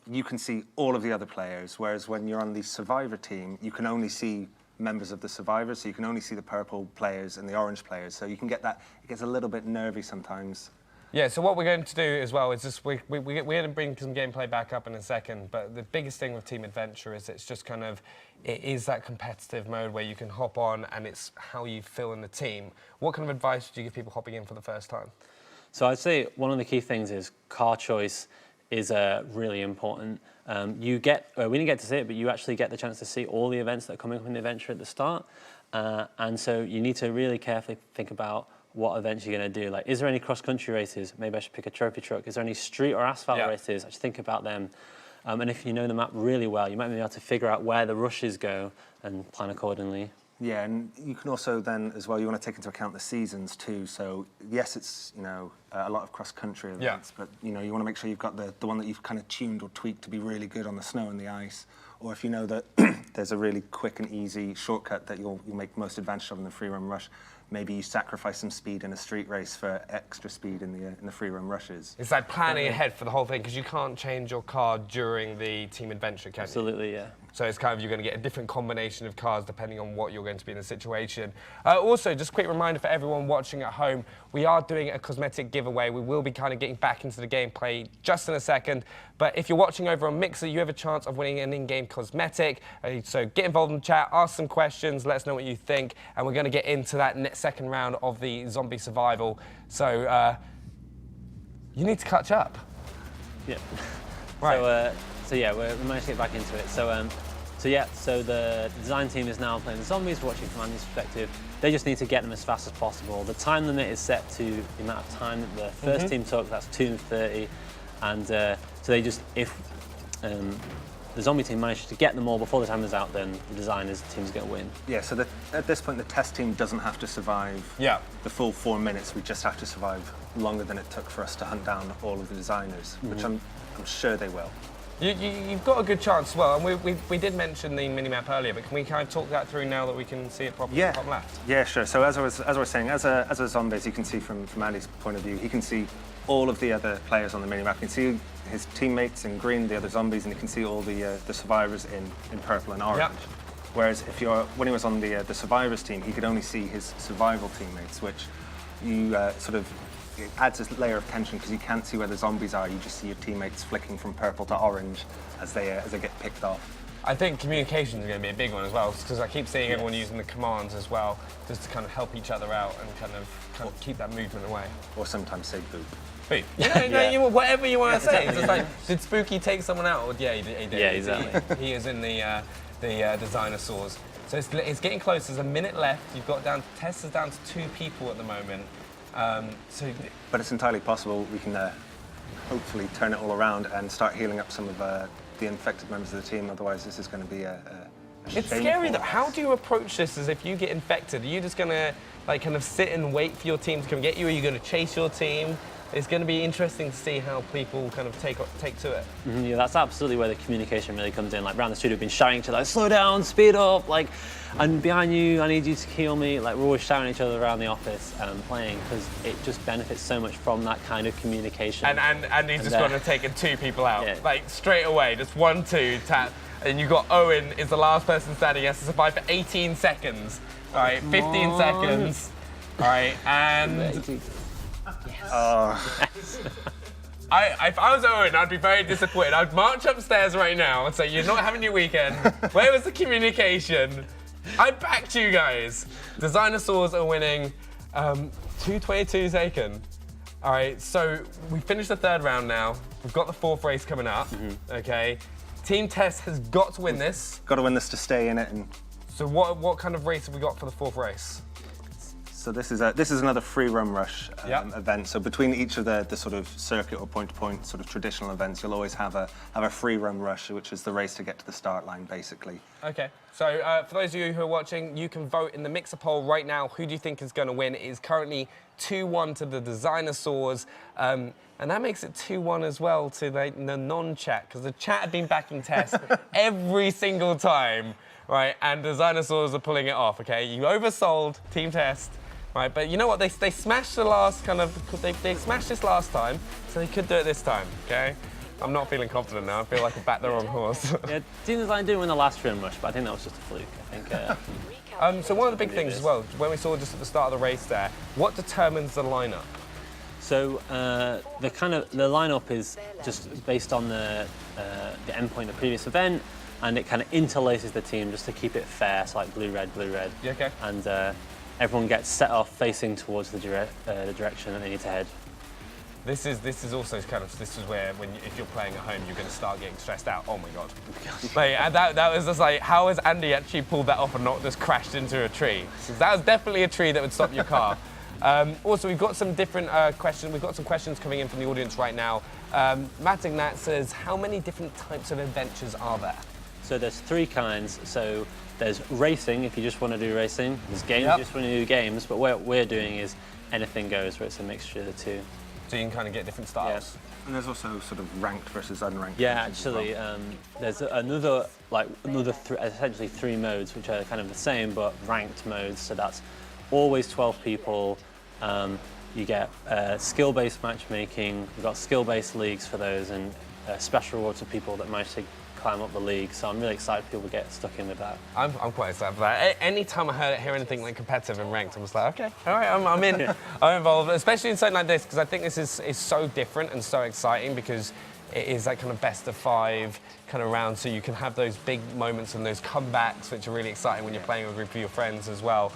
you can see all of the other players, whereas when you're on the survivor team, you can only see members of the survivors, so you can only see the purple players and the orange players. So you can get that, it gets a little bit nervy sometimes Yeah, so what we're going to do as well is just we're going to bring some gameplay back up in a second, but the biggest thing with Team Adventure is it's just kind of, it is that competitive mode where you can hop on and it's how you feel in the team. What kind of advice would you give people hopping in for the first time? So I'd say one of the key things is car choice is really important. We didn't get to see it, but you actually get the chance to see all the events that are coming up in the adventure at the start. And so you need to really carefully think about what events you're going to do. Like, is there any cross-country races? Maybe I should pick a trophy truck. Is there any street or asphalt races? I should think about them. And if you know the map really well, you might be able to figure out where the rushes go and plan accordingly. Yeah, and you can also then, as well, you want to take into account the seasons too. So yes, it's a lot of cross-country events, but you want to make sure you've got the one that you've kind of tuned or tweaked to be really good on the snow and the ice. Or if you know that there's a really quick and easy shortcut that you'll make most advantage of in the free run rush, maybe you sacrifice some speed in a street race for extra speed in the free run rushes. It's like planning ahead for the whole thing, because you can't change your car during the Team Adventure, can you? Absolutely, yeah. So it's kind of, you're going to get a different combination of cars depending on what you're going to be in the situation. Also, just a quick reminder for everyone watching at home, we are doing a cosmetic giveaway. We will be kind of getting back into the gameplay just in a second. But if you're watching over on Mixer, you have a chance of winning an in-game cosmetic. So get involved in the chat, ask some questions, let us know what you think. And we're going to get into that second round of the zombie survival. So you need to catch up. Yeah. Right. So yeah, we managed to get back into it. So the design team is now playing the zombies, we're watching from Andy's perspective. They just need to get them as fast as possible. The time limit is set to the amount of time that the first team took, that's 2:30. And so they just, if the zombie team manages to get them all before the time is out, then the designers team's going to win. Yeah, so at this point, the test team doesn't have to survive the full 4 minutes. We just have to survive longer than it took for us to hunt down all of the designers, which I'm sure they will. You've got a good chance as well, and we did mention the minimap earlier, but can we kind of talk that through now that we can see it properly on the top left? Yeah, sure. So as I was saying, as a zombies, you can see from Andy's point of view, he can see all of the other players on the minimap. You can see his teammates in green, the other zombies, and you can see all the survivors in purple and orange. Yep. Whereas when he was on the survivors team, he could only see his survival teammates, which you it adds a layer of tension because you can't see where the zombies are. You just see your teammates flicking from purple to orange as they get picked off. I think communication is going to be a big one as well, because I keep seeing everyone using the commands as well, just to kind of help each other out and kind of keep that movement away. Or sometimes say boop. Boop. Whatever you want to say. It's just like, did Spooky take someone out? Yeah, he did. Yeah, exactly. He is in the designer saws. So it's getting close. There's a minute left. You've got Tess is down to 2 people at the moment. But it's entirely possible we can hopefully turn it all around and start healing up some of the infected members of the team. Otherwise, this is going to be a It's scary though. How do you approach this as if you get infected? Are you just going to kind of sit and wait for your team to come get you? Are you going to chase your team? It's going to be interesting to see how people kind of take to it. Yeah, that's absolutely where the communication really comes in. Like, around the studio, we've been shouting each other, like, slow down, speed up, like, and behind you, I need you to heal me. Like, we're always shouting each other around the office playing, because it just benefits so much from that kind of communication. And he's just going to take 2 people out, like, straight away, just 1, 2, tap. And you've got Owen is the last person standing, he has to survive for 18 seconds. All right, 15 seconds. All right, and... If I was Owen, I'd be very disappointed. I'd march upstairs right now and say, you're not having your weekend. Where was the communication? I backed you guys. The dinosaurs are winning 2:22 taken. All right, so we finished the 3rd round now. We've got the 4th race coming up, okay? Team Tess has got to win this. Got to win this to stay in it. And so what kind of race have we got for the 4th race? So this is another free run rush event. So between each of the sort of circuit or point-to-point sort of traditional events, you'll always have a free run rush, which is the race to get to the start line, basically. Okay. So for those of you who are watching, you can vote in the Mixer poll right now. Who do you think is going to win? It is currently 2-1 to the dinosaurs. And that makes it 2-1 as well to the non-chat, because the chat had been backing Tess every single time, right? And the dinosaurs are pulling it off, okay? You oversold Team Test. Right, but you know what? They smashed the last they smashed this last time, so they could do it this time. Okay, I'm not feeling confident now. I feel like I backed the wrong horse. Yeah, Team Design didn't win the last run rush, but I think that was just a fluke. I think. So one of the big things as well, when we saw just at the start of the race there, what determines the lineup? So the lineup is just based on the endpoint of the previous event, and it kind of interlaces the team just to keep it fair. So like blue, red, Yeah, okay. and everyone gets set off facing towards the direction that they need to head. This is also this is where if you're playing at home, you're going to start getting stressed out. Oh my god! Like, and that was just like, how has Andy actually pulled that off and not just crashed into a tree? Because that was definitely a tree that would stop your car. Also, we've got some different questions. We've got some questions coming in from the audience right now. Matt Ignat says, how many different types of adventures are there? So there's 3 kinds. So there's racing, if you just want to do racing. There's games, if you just want to do games. But what we're doing is anything goes, where it's a mixture of the two. So you can kind of get different styles. Yeah. And there's also sort of ranked versus unranked. Yeah, actually, there's essentially 3 modes, which are kind of the same, but ranked modes. So that's always 12 people. You get skill-based matchmaking. We've got skill-based leagues for those, and special rewards for people that manage to climb up the league. So I'm really excited for people to get stuck in with that. I'm quite excited for that. Anytime I hear anything like competitive and ranked, I'm just like, okay, all right, I'm in, I'm involved. Especially in something like this, because I think this is so different and so exciting, because it is that kind of best of 5 kind of round, so you can have those big moments and those comebacks, which are really exciting when you're playing with a group of your friends as well.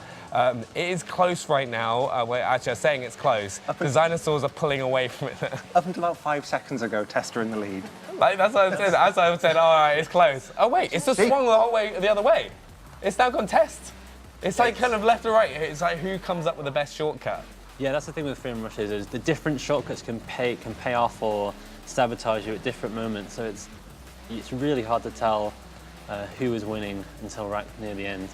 It is close right now. Actually, I'm saying it's close. The dinosaurs are pulling away from it. Up until about 5 seconds ago, Tester in the lead. Like, that's what I said. As I said, all right, it's close. Oh wait, it's just swung the whole way the other way. It's now gone test. It's like kind of left or right. It's like who comes up with the best shortcut. Yeah, that's the thing with Freedom Rush is the different shortcuts can pay off or sabotage you at different moments. So it's really hard to tell who is winning until right near the end.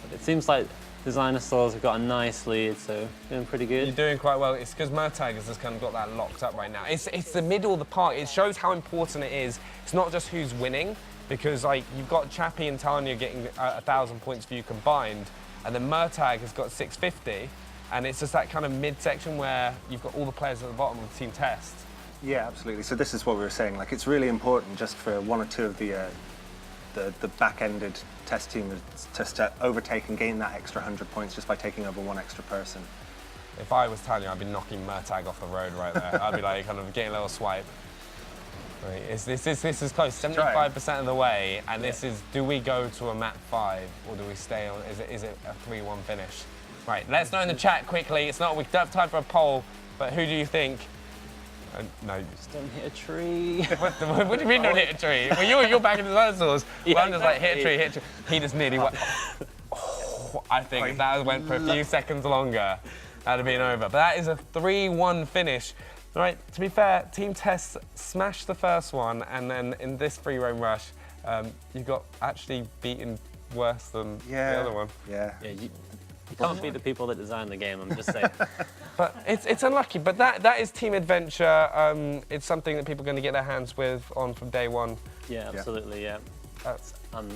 But it seems like the dinosaurs have got a nice lead, so doing pretty good. You're doing quite well. It's because Murtag has just kind of got that locked up right now. It's the middle of the park. It shows how important it is. It's not just who's winning, because like you've got Chappie and Tanya getting 1,000 points for you combined, and then Murtag has got 650, and it's just that kind of mid-section where you've got all the players at the bottom of the team test. Yeah, absolutely. So this is what we were saying. Like, it's really important just for 1 or 2 of the back-ended test team to overtake and gain that extra 100 points just by taking over 1 extra person. If I was Tanya, I'd be knocking Murtag off the road right there. I'd be like kind of getting a little swipe. Right, this is close, 75% of the way, and this is, do we go to a map 5 or do we stay on, is it a 3-1 finish? Right, let us know in the chat quickly. We don't have time for a poll, but who do you think? No. Just don't hit a tree. What do you mean don't hit a tree? Well, you're back in the dinosaurs. Yeah, well, I'm just like, hit a tree. He just nearly went. I think if that went for a few seconds longer, that'd have been over. But that is a 3-1 finish. Right, to be fair, Team Test smashed the first one, and then in this free roam rush, you got actually beaten worse than the other one. Yeah. You can't beat the people that designed the game, I'm just saying. But it's unlucky. But that is Team Adventure. It's something that people are going to get their hands on from day 1. Yeah, absolutely, yeah. I'm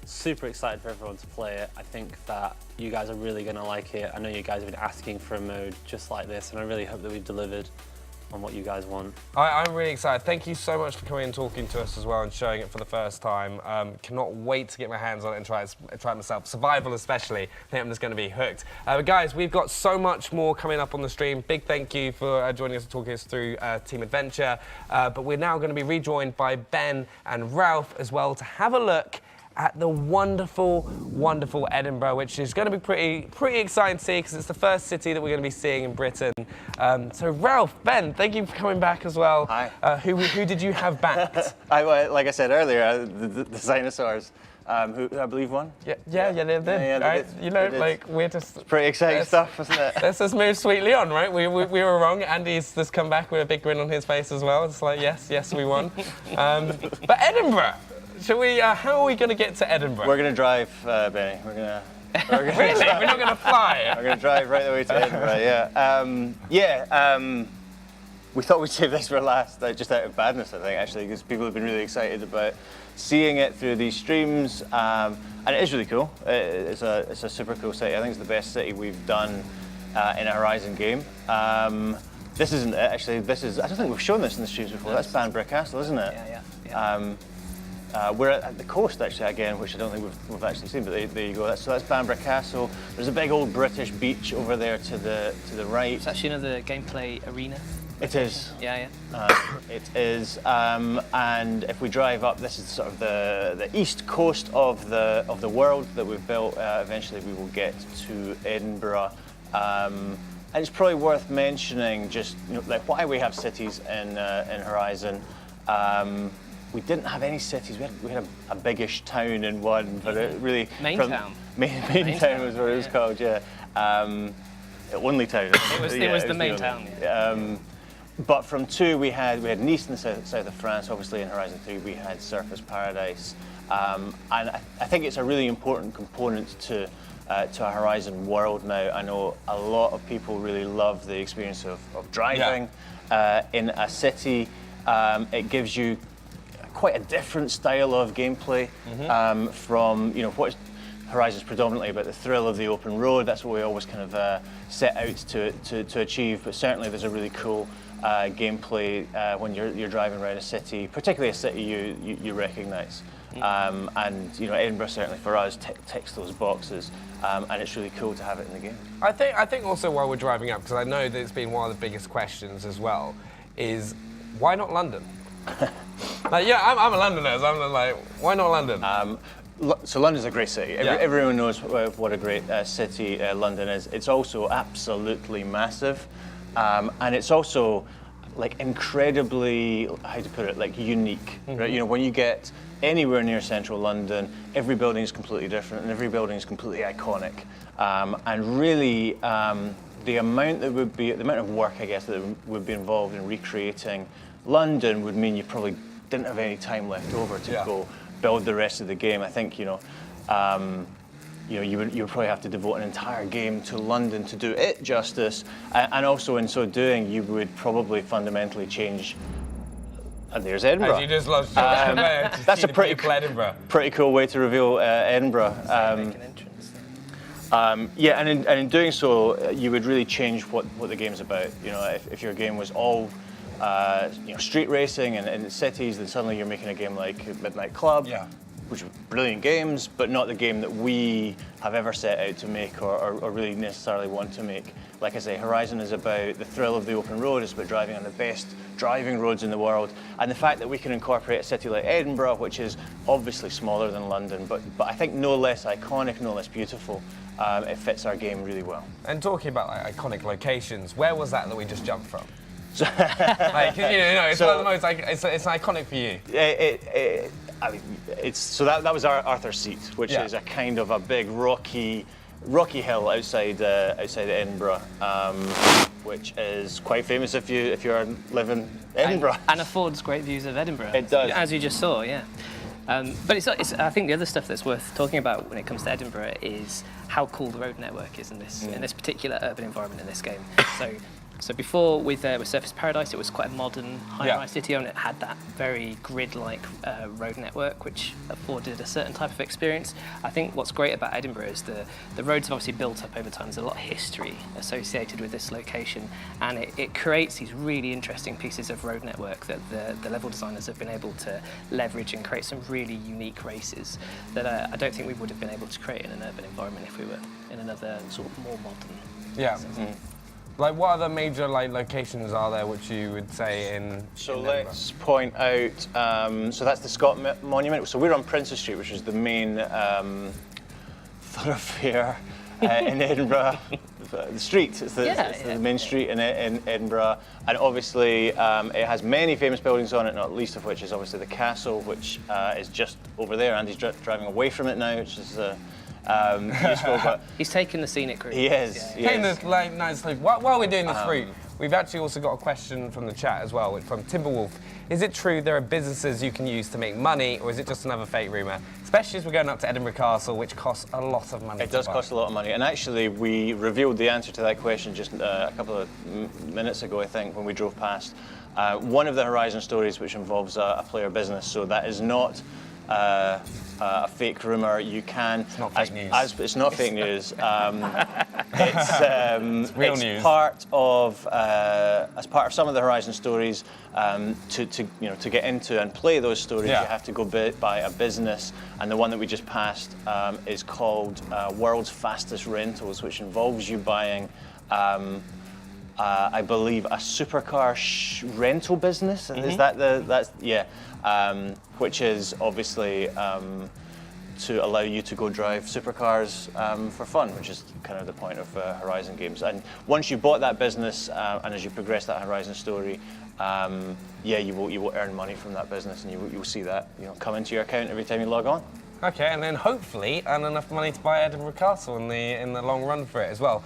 super excited for everyone to play it. I think that you guys are really going to like it. I know you guys have been asking for a mode just like this, and I really hope that we've delivered on what you guys want. I'm really excited. Thank you so much for coming and talking to us as well and showing it for the first time. Cannot wait to get my hands on it and try it myself. Survival especially. I think I'm just going to be hooked. But guys, we've got so much more coming up on the stream. Big thank you for joining us and talking us through Team Adventure. But we're now going to be rejoined by Ben and Ralph as well to have a look at the wonderful, wonderful Edinburgh, which is going to be pretty exciting to see because it's the first city that we're going to be seeing in Britain. So Ralph, Ben, thank you for coming back as well. Hi. Who did you have backed? Like I said earlier, the dinosaurs, who I believe won. They did. You know, like we're just. It's pretty exciting stuff, isn't it? Let's just move sweetly on, right? We were wrong. Andy's just come back with a big grin on his face as well. It's like yes, we won. But Edinburgh. Shall we? How are we going to get to Edinburgh? We're going to drive, Benny. We're going Really? We're not going to fly? We're going to drive right the way to Edinburgh, yeah. We thought we'd save this for last, just out of badness, I think, actually, because people have been really excited about seeing it through these streams, and it is really cool. It's a super cool city. I think it's the best city we've done in a Horizon game. This isn't actually. I don't think we've shown this in the streams before. That's Banbury Castle, isn't it? Yeah. We're at the coast actually again, which I don't think we've actually seen, but there you go. So that's Banbury Castle. There's a big old British beach over there to the right. It's actually another gameplay arena. It is. Yeah. It is, and if we drive up, this is sort of the east coast of the world that we've built. Eventually, we will get to Edinburgh, and it's probably worth mentioning just like why we have cities in Horizon. We didn't have any cities. We had a biggish town in one, but it really Main town. Main town was what it was called. Yeah. Only town. It was the main town. Yeah. But from 2 we had Nice in the south of France. Obviously in Horizon 3 we had Surfers Paradise, and I think it's a really important component to a Horizon world now. I know a lot of people really love the experience of driving in a city. It gives you quite a different style of gameplay from what Horizon's predominantly about the thrill of the open road. That's what we always kind of set out to achieve. But certainly there's a really cool gameplay when you're driving around a city, particularly a city you recognise. And Edinburgh certainly for us ticks those boxes, and it's really cool to have it in the game. I think also while we're driving up, because I know that it's been one of the biggest questions as well, is why not London? I'm a Londoner, so I'm like, why not London? So London's a great city. Everyone knows what a great city London is. It's also absolutely massive, and it's also like incredibly, how to put it, like unique. Right? When you get anywhere near central London, every building is completely different, and every building is completely iconic. And really, the amount of work, I guess, that would be involved in recreating London would mean you probably didn't have any time left over to go build the rest of the game. I think you would probably have to devote an entire game to London to do it justice, and also in so doing, you would probably fundamentally change. And there's Edinburgh. As you just lost that's a pretty cool way to reveal Edinburgh. Make an entrance. And in doing so, you would really change what the game's about. If your game was all street racing and in cities, then suddenly you're making a game like Midnight Club, which are brilliant games, but not the game that we have ever set out to make or really necessarily want to make. Like I say, Horizon is about the thrill of the open road. It's about driving on the best driving roads in the world, and the fact that we can incorporate a city like Edinburgh, which is obviously smaller than London, but I think no less iconic, no less beautiful. It fits our game really well. And talking about iconic locations, where was that we just jumped from? It's one of the most. It's iconic for you. That was Arthur's Seat, which is a kind of a big rocky hill outside Edinburgh, which is quite famous if you live in Edinburgh. And affords great views of Edinburgh. It does, as you just saw, yeah. But I think the other stuff that's worth talking about when it comes to Edinburgh is how cool the road network is in this particular urban environment in this game. So before with Surfers Paradise, it was quite a modern high-rise city, and it had that very grid-like road network, which afforded a certain type of experience. I think what's great about Edinburgh is the roads have obviously built up over time. There's a lot of history associated with this location, and it creates these really interesting pieces of road network that the level designers have been able to leverage and create some really unique races that I don't think we would have been able to create in an urban environment if we were in another sort of more modern. Yeah. Like, what other major locations are there which you would say in? So let's point out. So that's the Scott Monument. So we're on Princess Street, which is the main thoroughfare in Edinburgh. The street. It's the main street in Edinburgh, and obviously it has many famous buildings on it. Not least of which is obviously the castle, which is just over there. Andy's driving away from it now, which is. Useful, but he's taken the scenic route. He is. Taking this nice loop. While we're doing this route, we've actually also got a question from the chat as well, from Timberwolf. Is it true there are businesses you can use to make money, or is it just another fake rumour? Especially as we're going up to Edinburgh Castle, which costs a lot of money. It does cost a lot of money, and actually we revealed the answer to that question just a couple of minutes ago, I think, when we drove past. One of the Horizon stories which involves a player business, so that is not a fake rumour. You can. It's not fake news. It's not fake news. It's real news. Part of as part of some of the Horizon stories. To get into and play those stories, you have to go by a business, and the one that we just passed is called World's Fastest Rentals, which involves you buying I believe, a supercar rental business. Is that which is obviously to allow you to go drive supercars for fun, which is kind of the point of Horizon games. And once you bought that business, and as you progress that Horizon story, you will earn money from that business, and you will see that come into your account every time you log on. Okay, and then hopefully earn enough money to buy Edinburgh Castle in the long run for it as well.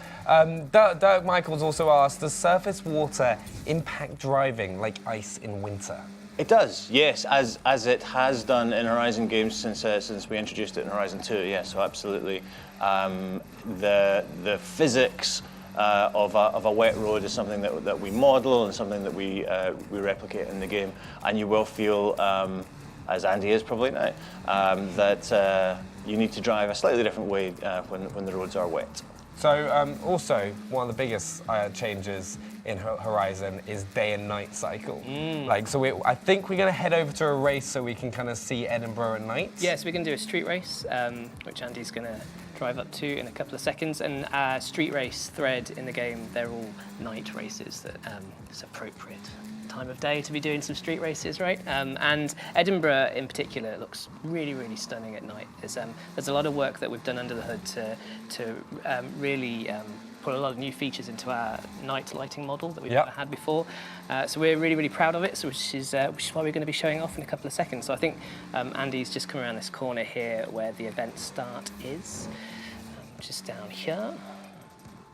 Dirk Michaels also asked, does surface water impact driving like ice in winter? It does, yes, as it has done in Horizon games since we introduced it in Horizon 2. Yeah, so absolutely. The physics of a wet road is something that we model and something that we replicate in the game, and you will feel, as Andy is probably now, that you need to drive a slightly different way when the roads are wet. So also, one of the biggest changes in Horizon is day and night cycle. I think we're going to head over to a race so we can kind of see Edinburgh at night. Yes, we're going to do a street race, which Andy's going to drive up to in a couple of seconds. And street race thread in the game, they're all night races that it's appropriate time of day to be doing some street races, right? And Edinburgh in particular looks really, really stunning at night. There's a lot of work that we've done under the hood to really put a lot of new features into our night lighting model that we've never had before. So we're really, really proud of it, which is why we're going to be showing off in a couple of seconds. So I think Andy's just come around this corner here where the event start is, just down here.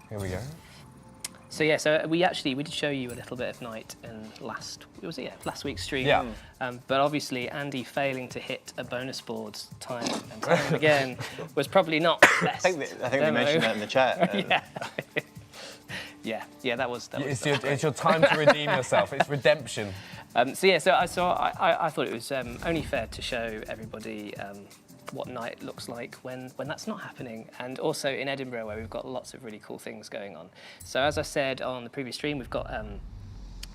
Here we go. So yeah, so we did show you a little bit of night in last week's stream. Yeah. But obviously Andy failing to hit a bonus board time and time again was probably not the best. I think they mentioned that in the chat. Yeah, that was. It's your time to redeem yourself. It's redemption. I thought it was only fair to show everybody what night looks like when that's not happening, and also in Edinburgh where we've got lots of really cool things going on. So as I said on the previous stream, we've got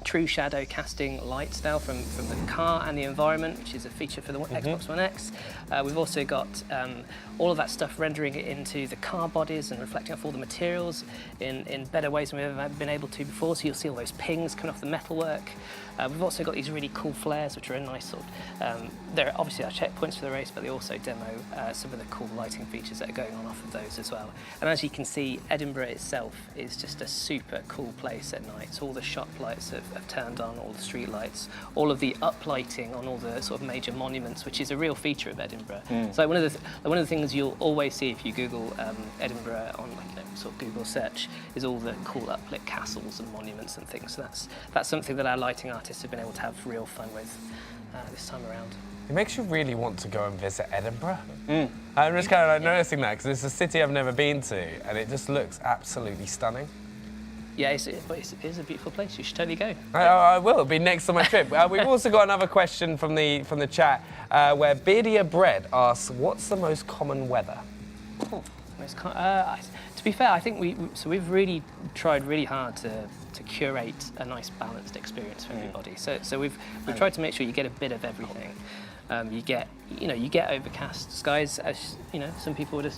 true shadow casting lights now from the car and the environment, which is a feature for the Xbox One X. We've also got all of that stuff rendering it into the car bodies and reflecting off all the materials in better ways than we've ever been able to before. So you'll see all those pings coming off the metalwork. We've also got these really cool flares, which are a nice sort of, they're obviously our checkpoints for the race, but they also demo some of the cool lighting features that are going on off of those as well. And as you can see, Edinburgh itself is just a super cool place at night. So all the shop lights have turned on, all the street lights, all of the uplighting on all the sort of major monuments, which is a real feature of Edinburgh. So one of the things you'll always see if you Google Edinburgh on sort of Google search is all the cool uplit castles and monuments and things. So that's something that our lighting artists have been able to have real fun with this time around. It makes you really want to go and visit Edinburgh. I'm just kind of noticing that because it's a city I've never been to, and it just looks absolutely stunning. Yeah, it is a beautiful place. You should totally go. I will. It'll be next on my trip. We've also got another question from the chat where Beardia Bread asks, "What's the most common weather?" To be fair, I think we've really tried really hard to curate a nice balanced experience for everybody. So we've tried to make sure you get a bit of everything. You get overcast skies, as some people would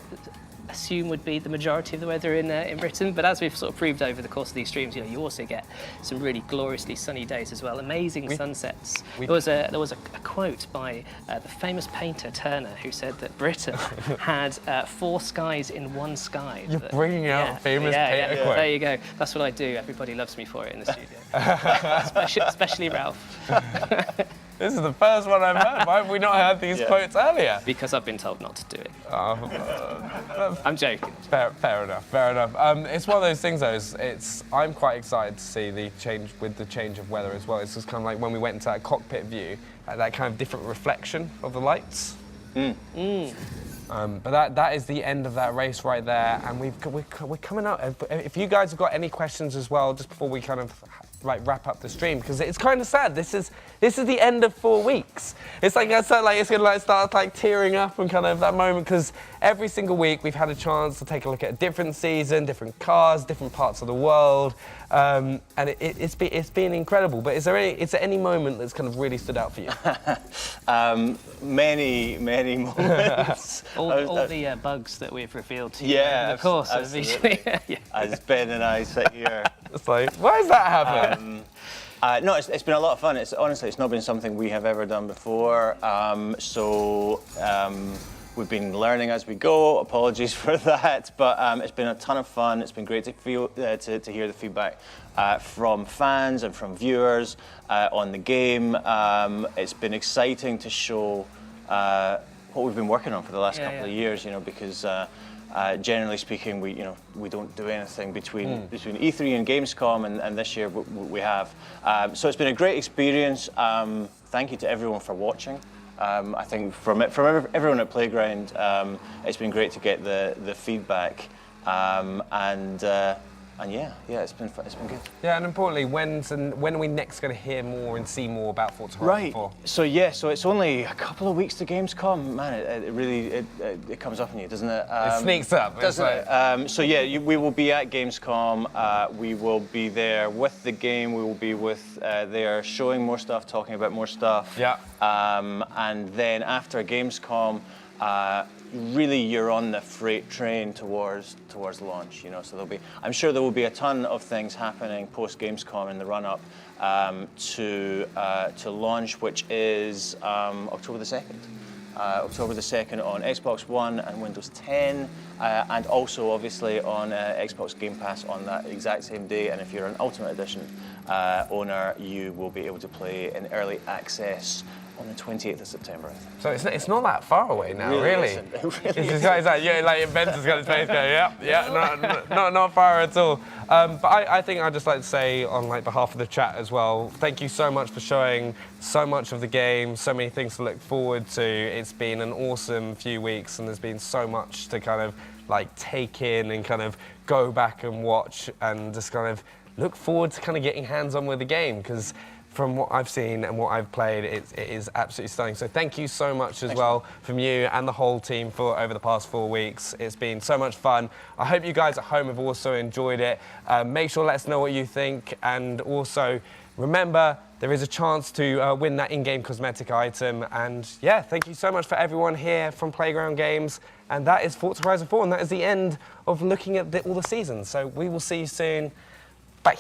assume would be the majority of the weather in Britain, but as we've sort of proved over the course of these streams, you also get some really gloriously sunny days as well, amazing sunsets. There was a quote by the famous painter Turner who said that Britain had 4 skies in one sky. You're bringing out a famous painter quote. There you go. That's what I do. Everybody loves me for it in the studio, especially Ralph. This is the first one I've heard. Why have we not had these quotes earlier? Because I've been told not to do it. I'm joking. Fair enough. It's one of those things, though. I'm quite excited to see the change of weather as well. It's just kind of like when we went into that cockpit view, that kind of different reflection of the lights. But that is the end of that race right there, and we're coming out. If you guys have got any questions as well, just before we kind of like wrap up the stream because it's kind of sad. This is the end of 4 weeks. It's like it's gonna like start like tearing up and kind of that moment because every single week we've had a chance to take a look at a different season, different cars, different parts of the world, and it's been incredible. But is there any moment that's kind of really stood out for you? Many moments. all the bugs that we've revealed to you Yeah, over the course of each week. Yeah. As Ben and I sit here. It's like, why is that happening? No, it's been a lot of fun. Honestly, it's not been something we have ever done before. We've been learning as we go. Apologies for that, but it's been a ton of fun. It's been great to to hear the feedback from fans and from viewers on the game. It's been exciting to show what we've been working on for the last couple of years. Because. Generally speaking, we don't do anything between E3 and Gamescom, and this year we have. So it's been a great experience. Thank you to everyone for watching. I think from everyone at Playground, it's been great to get the feedback, and yeah, it's been good. Yeah, and importantly, when are we next going to hear more and see more about Forza Horizon 4? So it's only a couple of weeks to Gamescom. Man, it really comes up on you, doesn't it? It sneaks up, doesn't it? We will be at Gamescom. We will be there with the game. We will be there showing more stuff, talking about more stuff. Yeah. And then after Gamescom. Really, you're on the freight train towards launch. So I'm sure there will be a ton of things happening post Gamescom in the run-up to launch, which is October the 2nd. October the 2nd on Xbox One and Windows 10, and also obviously on Xbox Game Pass on that exact same day. And if you're an Ultimate Edition owner, you will be able to play in early access on the 28th of September, I think. So it's not that far away now, really. It really It's like Ben's got his face going, not far at all. But I think I'd just like to say on behalf of the chat as well, thank you so much for showing so much of the game, so many things to look forward to. It's been an awesome few weeks, and there's been so much to kind of take in and kind of go back and watch and just kind of look forward to kind of getting hands-on with the game, because from what I've seen and what I've played, it is absolutely stunning. So thank you so much as well from you and the whole team for over the past 4 weeks. It's been so much fun. I hope you guys at home have also enjoyed it. Make sure to let us know what you think, and also remember there is a chance to win that in-game cosmetic item. And yeah, thank you so much for everyone here from Playground Games. And that is Forza Horizon 4, and that is the end of looking at all the seasons. So we will see you soon. Bye.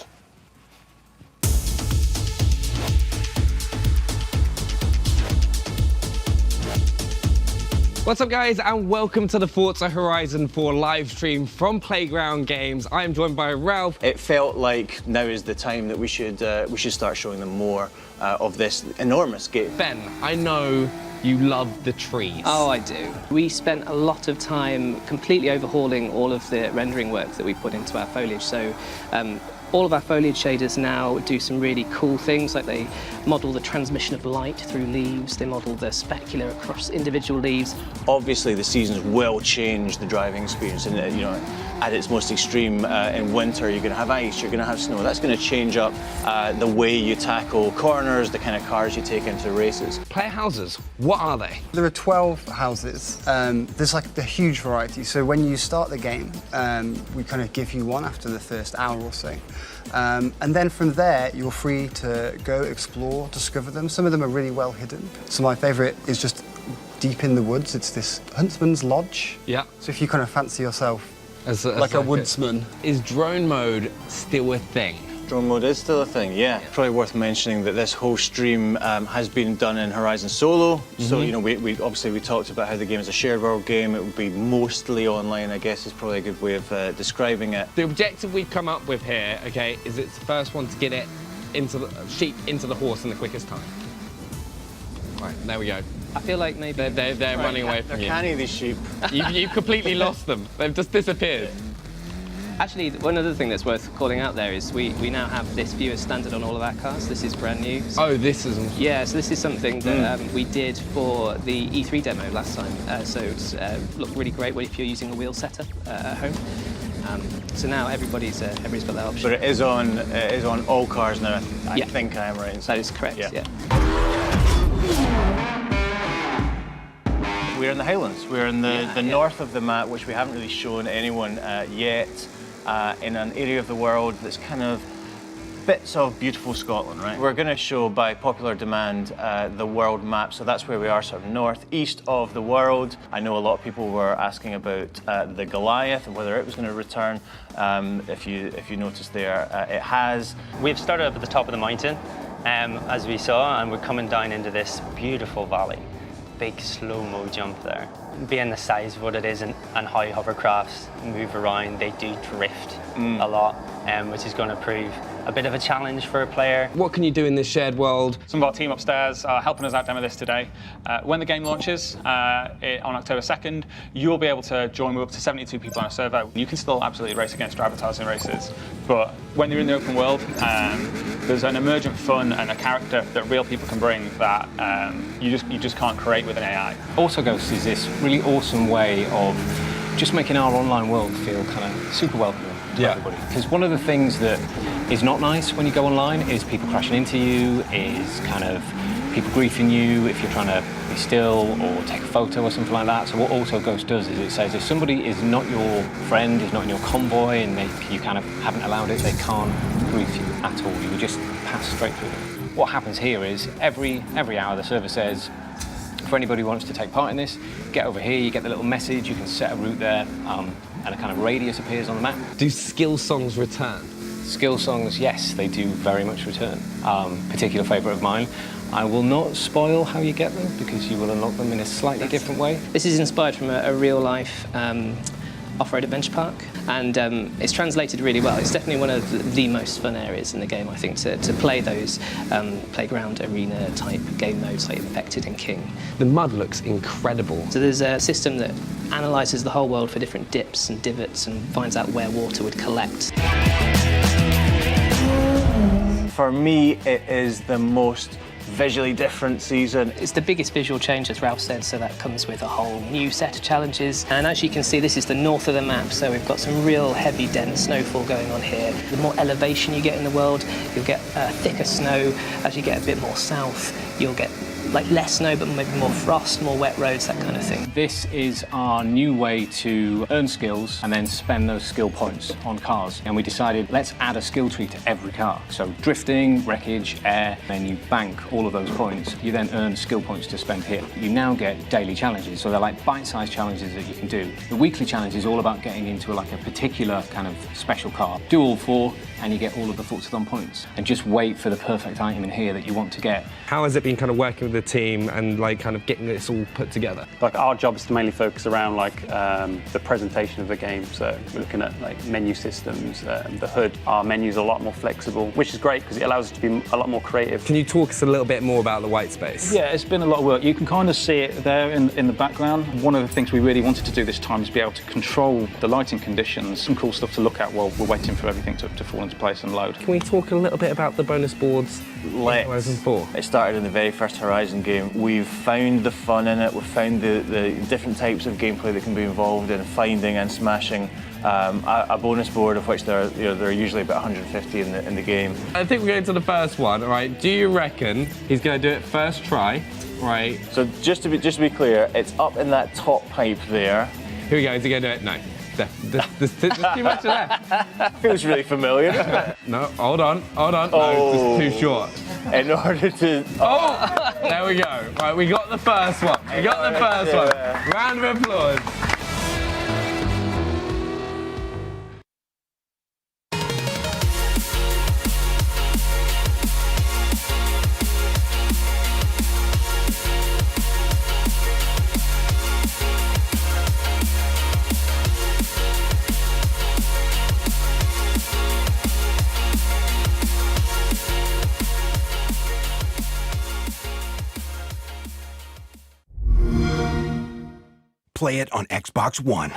What's up, guys, and welcome to the Forza Horizon 4 live stream from Playground Games. I am joined by Ralph. It felt like now is the time that we should start showing them more of this enormous game. Ben, I know you love the trees. Oh, I do. We spent a lot of time completely overhauling all of the rendering work that we put into our foliage. So all of our foliage shaders now do some really cool things, like they model the transmission of light through leaves, they model the specular across individual leaves. Obviously, the seasons will change the driving experience, and at its most extreme, in winter, you're going to have ice, you're going to have snow. That's going to change up the way you tackle corners, the kind of cars you take into races. Player houses, what are they? There are 12 houses. There's a huge variety. So when you start the game, we kind of give you one after the first hour or so. And then from there, you're free to go explore, discover them. Some of them are really well hidden. So my favourite is just deep in the woods. It's this huntsman's lodge. Yeah. So if you kind of fancy yourself as like a woodsman. Is drone mode still a thing? Drone mode is still a thing, yeah. Probably worth mentioning that this whole stream has been done in Horizon Solo. So, we obviously talked about how the game is a shared world game. It would be mostly online, I guess, is probably a good way of describing it. The objective we've come up with here, okay, is it's the first one to get it into the sheep into the horse in the quickest time. Right, there we go. I feel like maybe they're running away from you. They're canny, these sheep. You've completely lost them. They've just disappeared. Actually, one other thing that's worth calling out there is we now have this view as standard on all of our cars. This is brand new. Oh, this is... Yeah, so this is something that we did for the E3 demo last time. So it's looked really great if you're using a wheel setup at home. So now everybody's got that option. But it is on all cars now. I Yeah. think I am right. That is correct. Yeah. Yeah. We're in the Highlands. We're in the north of the map, which we haven't really shown anyone yet, in an area of the world that's kind of bits of beautiful Scotland, right? We're going to show, by popular demand, the world map. So that's where we are, sort of northeast of the world. I know a lot of people were asking about the Goliath and whether it was going to return. If you notice there, it has. We've started up at the top of the mountain, as we saw, and we're coming down into this beautiful valley. Big slow-mo jump there. Being the size of what it is and how hovercrafts move around, they do drift a lot, which is going to prove a bit of a challenge for a player. What can you do in this shared world? Some of our team upstairs are helping us out demo this today. When the game launches on October 2nd, you'll be able to join with up to 72 people on a server. You can still absolutely race against your avatars in races, but when you're in the open world, there's an emergent fun and a character that real people can bring that you just can't create with an AI. Also Ghosts is this really awesome way of just making our online world feel kind of super welcoming to everybody. Because one of the things that is not nice when you go online is people crashing into you, is kind of people griefing you if you're trying to be still or take a photo or something like that. So what Auto Ghost does is it says if somebody is not your friend, is not in your convoy, and you kind of haven't allowed it, they can't grief you at all. You just pass straight through them. What happens here is every hour the server says, for anybody who wants to take part in this, get over here, you get the little message, you can set a route there, and a kind of radius appears on the map. Do skill songs return? Skill songs, yes, they do very much return. Particular favourite of mine. I will not spoil how you get them because you will unlock them in a slightly different way. This is inspired from a real-life off-road adventure park, and it's translated really well. It's definitely one of the most fun areas in the game, I think, to play those playground arena type game modes like Infected and King. The mud looks incredible. So there's a system that analyses the whole world for different dips and divots and finds out where water would collect. For me, it is the most visually different season. It's the biggest visual change, as Ralph said, so that comes with a whole new set of challenges. And as you can see, this is the north of the map, so we've got some real heavy, dense snowfall going on here. The more elevation you get in the world, you'll get thicker snow. As you get a bit more south, you'll get like less snow, but maybe more frost, more wet roads, that kind of thing. This is our new way to earn skills and then spend those skill points on cars. And we decided, let's add a skill tree to every car. So drifting, wreckage, air, then you bank all of those points. You then earn skill points to spend here. You now get daily challenges, so they're like bite-sized challenges that you can do. The weekly challenge is all about getting into like a particular kind of special car. Do all 4, and you get all of the Forza points. And just wait for the perfect item in here that you want to get. How has it been kind of working with the team and like kind of getting this all put together? Like our job is to mainly focus around like the presentation of the game. So we're looking at like menu systems, the HUD. Our menu's a lot more flexible, which is great because it allows us to be a lot more creative. Can you talk us a little bit more about the white space? Yeah, it's been a lot of work. You can kind of see it there in the background. One of the things we really wanted to do this time is be able to control the lighting conditions. Some cool stuff to look at while we're waiting for everything to fall into place and load. Can we talk a little bit about the bonus boards? Let's. It started in the very first Horizon game. We've found the fun in it. We've found the different types of gameplay that can be involved in finding and smashing a bonus board, of which there are usually about 150 in the game. I think we're going to the first one. All right. Do you reckon he's going to do it first try? Right. So just to be clear, it's up in that top pipe there. Here we go. Is he going to do it? No. There's too much left. Feels really familiar, doesn't it? No, hold on. Oh. No, it's too short. In order to... Oh! There we go. Right, we got the first one. Round of applause. Play it on Xbox One.